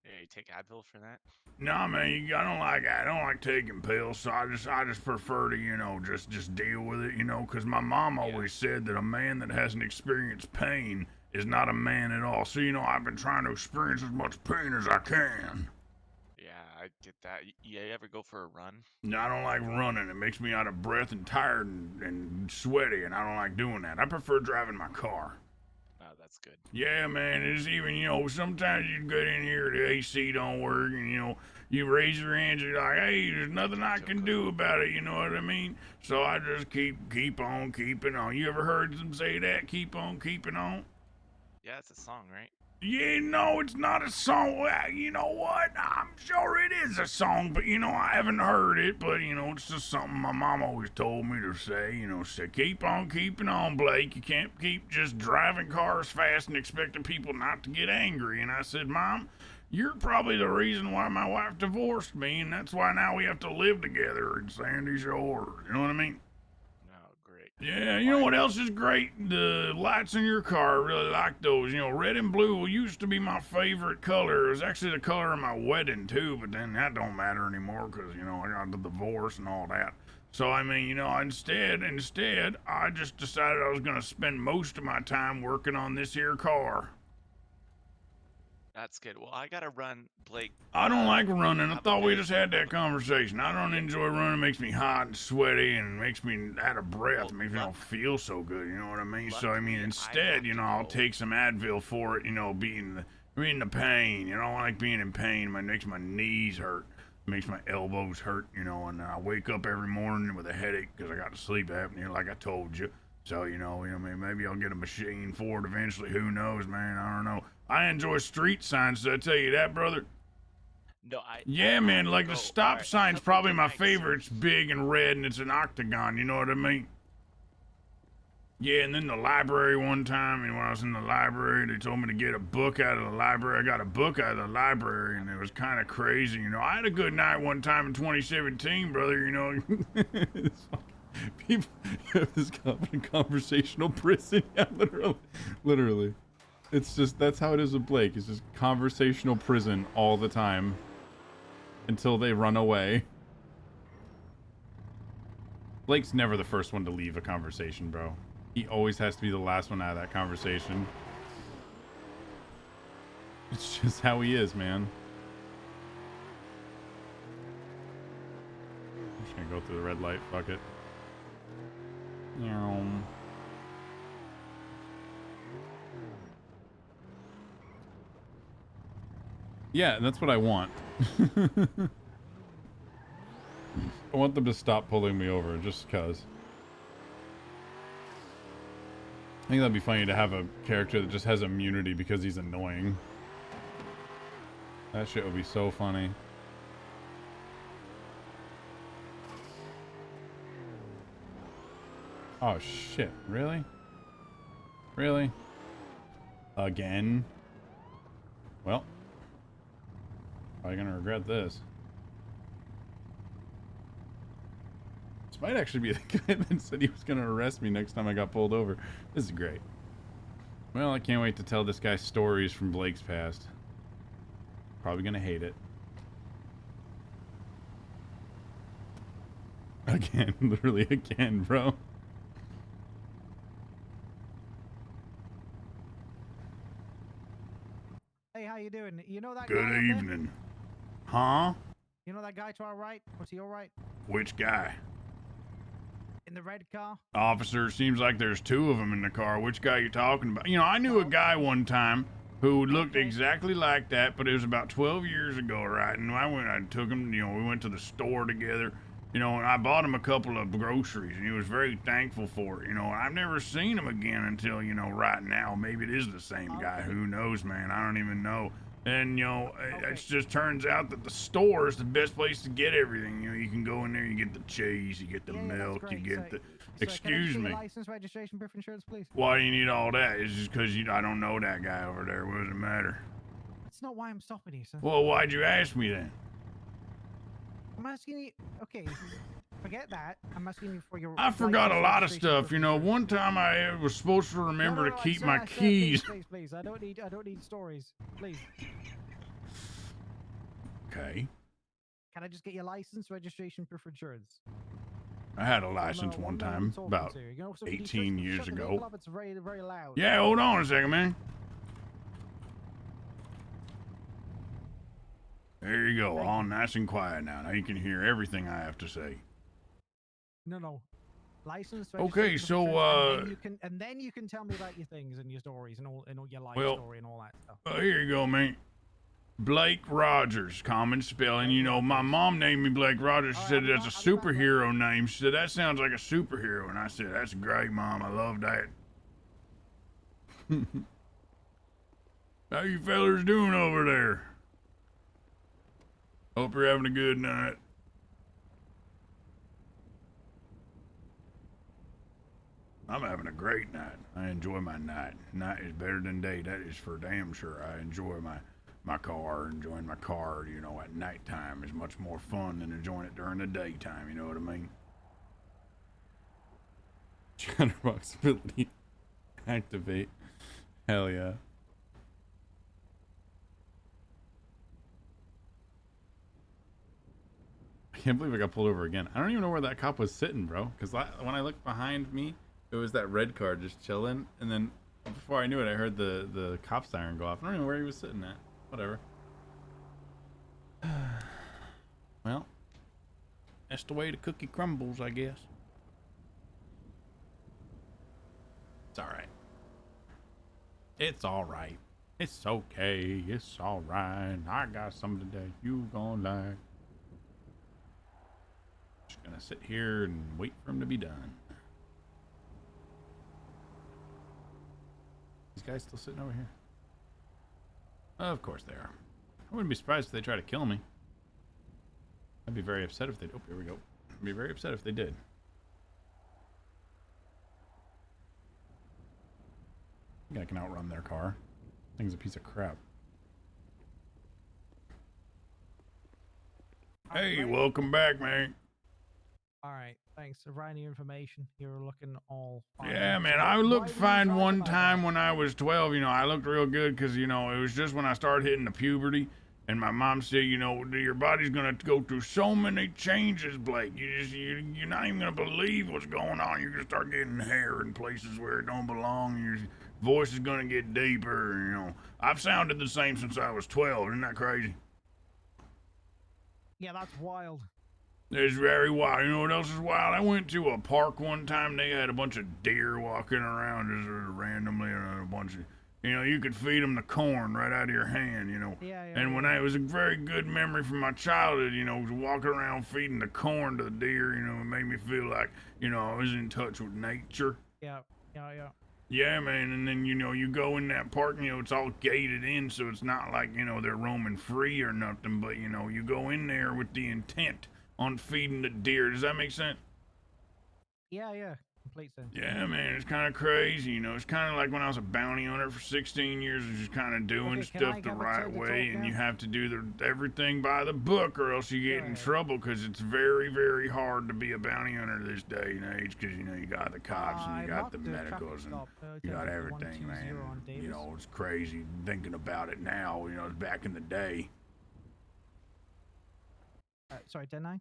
Yeah, you take Advil for that? No, man, I don't like taking pills, so I just prefer to, just deal with it, because my mom always said that a man that hasn't experienced pain is not a man at all. So, I've been trying to experience as much pain as I can. Yeah, I get that. You ever go for a run? No, I don't like running. It makes me out of breath and tired and sweaty, and I don't like doing that. I prefer driving my car. Oh, that's good. Yeah, man, it's even, sometimes you get in here, the AC don't work, and, you raise your hands, you're like, hey, there's nothing I can do about it, you know what I mean? So I just keep on keeping on. You ever heard them say that? Keep on keeping on? Yeah, it's a song, right? Yeah, no, it's not a song. Well, you know what? I'm sure it is a song, but you know, I haven't heard it. But you know, it's just something my mom always told me to say. You know, say keep on keeping on, Blake. You can't keep just driving cars fast and expecting people not to get angry. And I said, Mom, you're probably the reason why my wife divorced me, and that's why now we have to live together in Sandy Shores. You know what I mean? Oh, great. Yeah, you know what else is great? The lights in your car, I really like those. You know, red and blue used to be my favorite color. It was actually the color of my wedding, too, but then that don't matter anymore because, you know, I got the divorce and all that. So, I mean, you know, instead, I just decided I was going to spend most of my time working on this here car. That's good. Well, I gotta run, Blake. I don't like running. I have a thought we day. just had that conversation. I don't enjoy running. It makes me hot and sweaty and makes me out of breath. Well, It makes me don't feel so good. You know what I mean? So, I mean, luckily, I instead, have you to know, I'll go. take some Advil for it, you know, being the pain. You know, I don't like being in pain. It makes my knees hurt. It makes my elbows hurt, you know, and I wake up every morning with a headache because I got sleep apnea, like I told you. So, you know, maybe I'll get a machine for it eventually. Who knows, man? I don't know. I enjoy street signs. Did I tell you that, brother? No, I. Yeah, I man, have to like the go. stop Alright, sign's have a probably good my night, favorite. sir. It's big and red and it's an octagon, you know what I mean? Yeah, and then the library one time, and when I was in the library, they told me to get a book out of the library. I got a book out of the library, and it was kind of crazy, you know. I had a good night one time in 2017, brother, you know. People have this conversational prison. Yeah, literally. It's just, that's how it is with Blake. It's just conversational prison all the time until they run away. Blake's never the first one to leave a conversation, bro. He always has to be the last one out of that conversation. It's just how he is, man. I'm just gonna go through the red light. Fuck it. Yeah, that's what I want. I want them to stop pulling me over just cause. I think that'd be funny to have a character that just has immunity because he's annoying. That shit would be so funny. Oh shit, really? Really? Again? Well, probably gonna regret this. This might actually be the guy that said he was gonna arrest me next time I got pulled over. This is great. Well, I can't wait to tell this guy stories from Blake's past. Probably gonna hate it. Again, literally again, bro. Hey, how you doing? You know that Good guy evening. Huh? You know that guy to our right? Was he all right? Which guy? In the red car? Officer, seems like there's two of them in the car. Which guy you talking about? You know, I knew a guy one time who looked exactly like that, but it was about 12 years ago, right? And I took him, you know, we went to the store together, you know, and I bought him a couple of groceries, and he was very thankful for it, you know. And I've never seen him again until, you know, right now. Maybe it is the same guy. Who knows, man? I don't even know. And, you know, it just turns out that the store is the best place to get everything. You know, you can go in there, you get the cheese, you get the milk, you get the... Excuse me. License, registration, proof of insurance, please. Why do you need all that? It's just because I don't know that guy over there. What does it matter? That's not why I'm stopping you, sir. Well, why'd you ask me then? I'm asking you... Okay, forget that. I'm asking you for your... I forgot a license, lot of registration, stuff. proof You of know, insurance. one time I was supposed to remember to keep my keys. Please. I don't need stories. Please. Okay. Can I just get your license, registration, proof of insurance? I had a license one time, talking about to. You know, so can you 18 shut years the ago. vehicle up? It's very, very loud. Yeah, hold on a second, man. There you go, all nice and quiet now. Now you can hear everything I have to say. No. License. Okay, registration, so, proof of insurance, and then you can tell me about your things and your stories and all your life story and all that stuff. Here you go, man. Blake Rogers, common spelling. You know, my mom named me Blake Rogers. She said that's a superhero name. She said, that sounds like a superhero. And I said, that's great, Mom. I love that. How you fellers doing over there? Hope you're having a good night. I'm having a great night. I enjoy my night. Night is better than day. That is for damn sure. I enjoy my car. Enjoying my car, you know, at nighttime is much more fun than enjoying it during the daytime. You know what I mean? Chatterbox ability activate. Hell yeah. I can't believe I got pulled over again. I don't even know where that cop was sitting, bro. Because when I looked behind me, it was that red car just chilling. And then before I knew it, I heard the cop siren go off. I don't even know where he was sitting at. Whatever. Well, that's the way the cookie crumbles, I guess. It's alright. It's alright. It's okay. It's alright. I got something that you gonna like. Just gonna sit here and wait for him to be done. These guys still sitting over here? Of course they are. I wouldn't be surprised if they try to kill me. I'd be very upset if they... Oh, here we go. I'd be very upset if they did. I think I can outrun their car. Thing's a piece of crap. Hey, welcome back, man. All right, thanks for writing your information. You're looking all fine. Yeah, man, I looked fine one time when I was 12. You know, I looked real good because, you know, it was just when I started hitting the puberty. And my mom said, you know, your body's going to go through so many changes, Blake. You're not even going to believe what's going on. You're going to start getting hair in places where it don't belong. Your voice is going to get deeper, you know. I've sounded the same since I was 12. Isn't that crazy? Yeah, that's wild. It's very wild. You know what else is wild? I went to a park one time. They had a bunch of deer walking around just randomly, and a bunch of, you know, you could feed them the corn right out of your hand, you know. And when it was a very good memory from my childhood, you know, walking around feeding the corn to the deer, you know, it made me feel like, you know, I was in touch with nature. Yeah. Yeah, man, and then, you know, you go in that park, you know, it's all gated in, so it's not like, you know, they're roaming free or nothing, but, you know, you go in there with the intent on feeding the deer. Does that make sense? Yeah. Complete sense. Yeah, man, it's kind of crazy, you know. It's kind of like when I was a bounty hunter for 16 years, just kind of doing stuff the right way, and you have to do everything by the book, or else you get in trouble, because it's very, very hard to be a bounty hunter this day and age, because, you know, you got the cops, and you got the medicals, and you got everything, man. You know, it's crazy thinking about it now, you know, it's back in the day. Sorry, 10-9?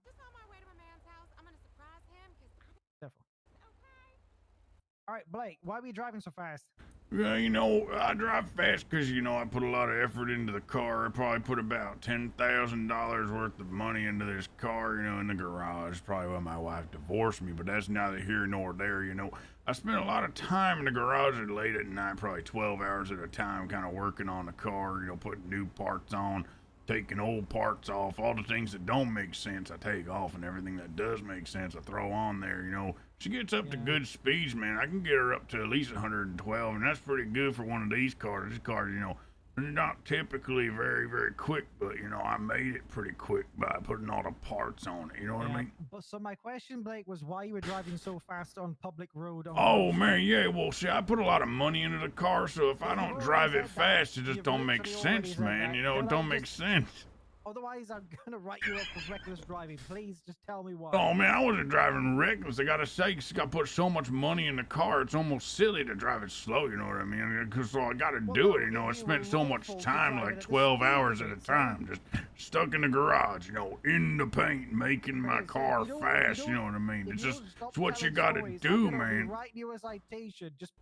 All right, Blake, why were you driving so fast? Yeah, you know, I drive fast because, you know, I put a lot of effort into the car. I probably put about $10,000 worth of money into this car, you know, in the garage. Probably why my wife divorced me, but that's neither here nor there, you know. I spent a lot of time in the garage late at night, probably 12 hours at a time, kind of working on the car, you know, putting new parts on, taking old parts off. All the things that don't make sense, I take off, and everything that does make sense, I throw on there, you know. She gets up to good speeds, man. I can get her up to at least 112, and that's pretty good for one of these cars. These cars, you know, they're not typically very, very quick, but, you know, I made it pretty quick by putting all the parts on it. You know what I mean? But so my question, Blake, was why you were driving so fast on public road? Oh, man, yeah. Well, see, I put a lot of money into the car, so if I don't drive it fast, it just don't make sense, man. You know, it don't make sense. Otherwise, I'm gonna write you up for reckless driving. Please, just tell me why. Oh, man, I wasn't driving reckless. I gotta say, cause I put so much money in the car, it's almost silly to drive it slow, you know what I mean? Cause so I gotta do it, you know. I spent so much time, like 12 hours at a time, just stuck in the garage, you know, in the paint, making my car fast, you know what I mean? It's just, it's what you gotta do, man. Write you a citation just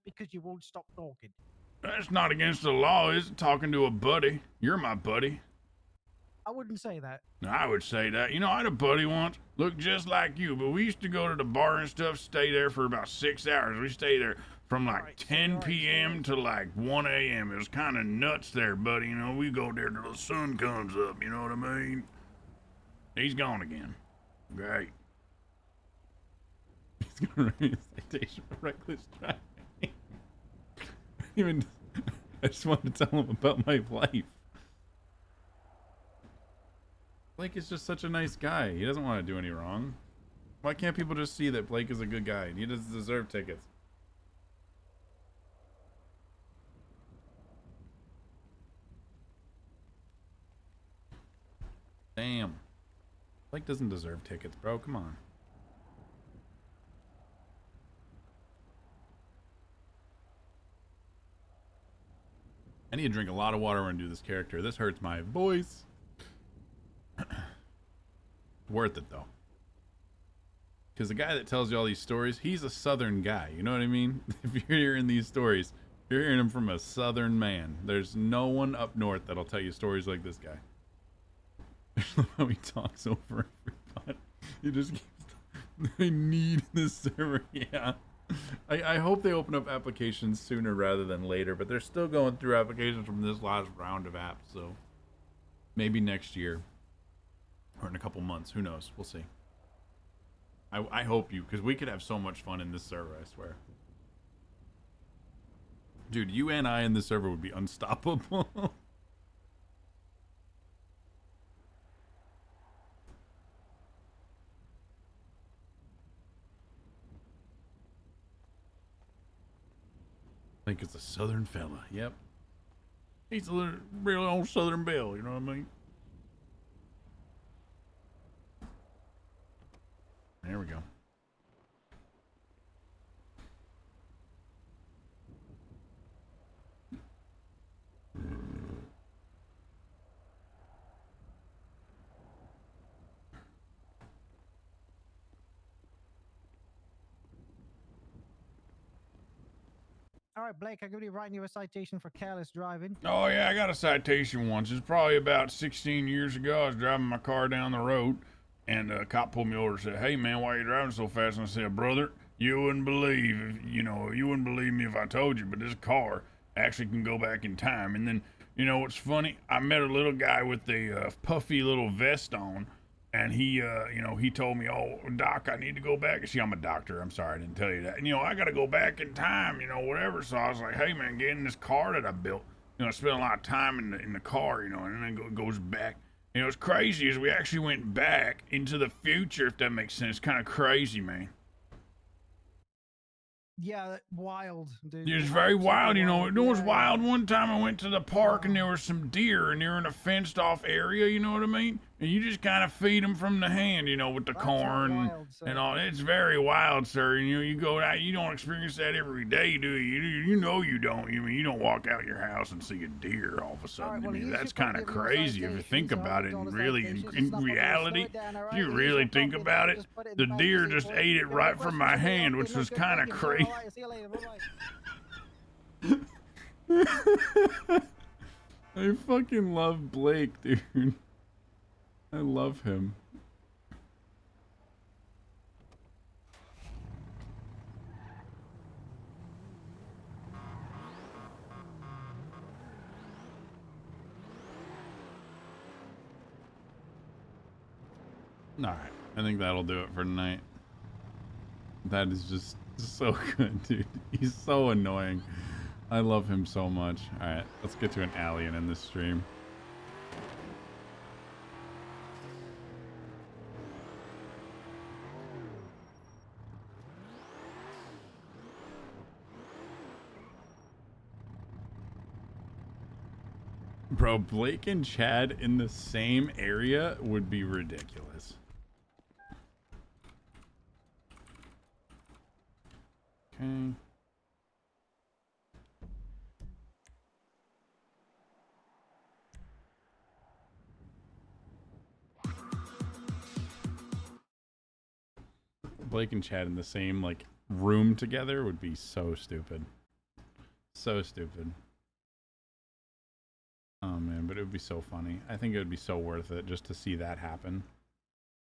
because you won't stop talking. That's not against the law, is it? Talking to a buddy. You're my buddy. I wouldn't say that. I would say that. You know, I had a buddy once, looked just like you, but we used to go to the bar and stuff, stay there for about 6 hours. We stayed there from like 10 p.m. to like 1 a.m. It was kind of nuts there, buddy. You know, we go there till the sun comes up, you know what I mean? He's gone again. Great. He's gonna write a citation for reckless driving. Even I just wanted to tell him about my life. Blake is just such a nice guy. He doesn't want to do any wrong. Why can't people just see that Blake is a good guy and he doesn't deserve tickets? Damn. Blake doesn't deserve tickets, bro. Come on. I need to drink a lot of water when I do this character. This hurts my voice. Worth it, though. Because the guy that tells you all these stories, he's a southern guy. You know what I mean? If you're hearing these stories, you're hearing them from a southern man. There's no one up north that'll tell you stories like this guy. I love how he talks over everybody. He just keeps... I need this server. Yeah. I hope they open up applications sooner rather than later, but they're still going through applications from this last round of apps, so maybe next year or in a couple months. Who knows? We'll see. I hope you, because we could have so much fun in this server, I swear. Dude, you and I in this server would be unstoppable. I think it's a southern fella. Yep. He's a little, real old southern belle, you know what I mean? There we go. All right, Blake, I'm going to be writing you a citation for careless driving. Oh, yeah, I got a citation once. It's probably about 16 years ago. I was driving my car down the road, and a cop pulled me over and said, "Hey, man, why are you driving so fast?" And I said, "Brother, you wouldn't believe, you wouldn't believe me if I told you, but this car actually can go back in time." And then, you know what's funny? I met a little guy with a puffy little vest on, and he, he told me, "Oh, Doc, I need to go back." See, I'm a doctor. I'm sorry, I didn't tell you that. And, I got to go back in time, whatever. So I was like, "Hey, man, get in this car that I built." I spent a lot of time in the car, and then it goes back. What's crazy is we actually went back into the future, if that makes sense. Kind of crazy, man. Yeah, wild, dude. It was very wild, It was wild. One time I went to the park and there were some deer and they're in a fenced off area, you know what I mean? And you just kind of feed them from the hand, with the corn and all. It's very wild, sir. And you go out, you don't experience that every day, do you? You don't. You don't walk out your house and see a deer all of a sudden. That's kind of crazy if you think about it. And really, in reality, if you really think about it, the deer just ate it right from my hand, which was kind of crazy. See you later. Bye-bye. I fucking love Blake, dude. I love him. Alright, I think that'll do it for tonight. That is just so good, dude. He's so annoying. I love him so much. Alright, let's get to an alien in this stream. Bro, Blake and Chad in the same area would be ridiculous. Okay. Blake and Chad in the same, room together would be so stupid. So stupid. Oh, man, but it would be so funny. I think it would be so worth it just to see that happen.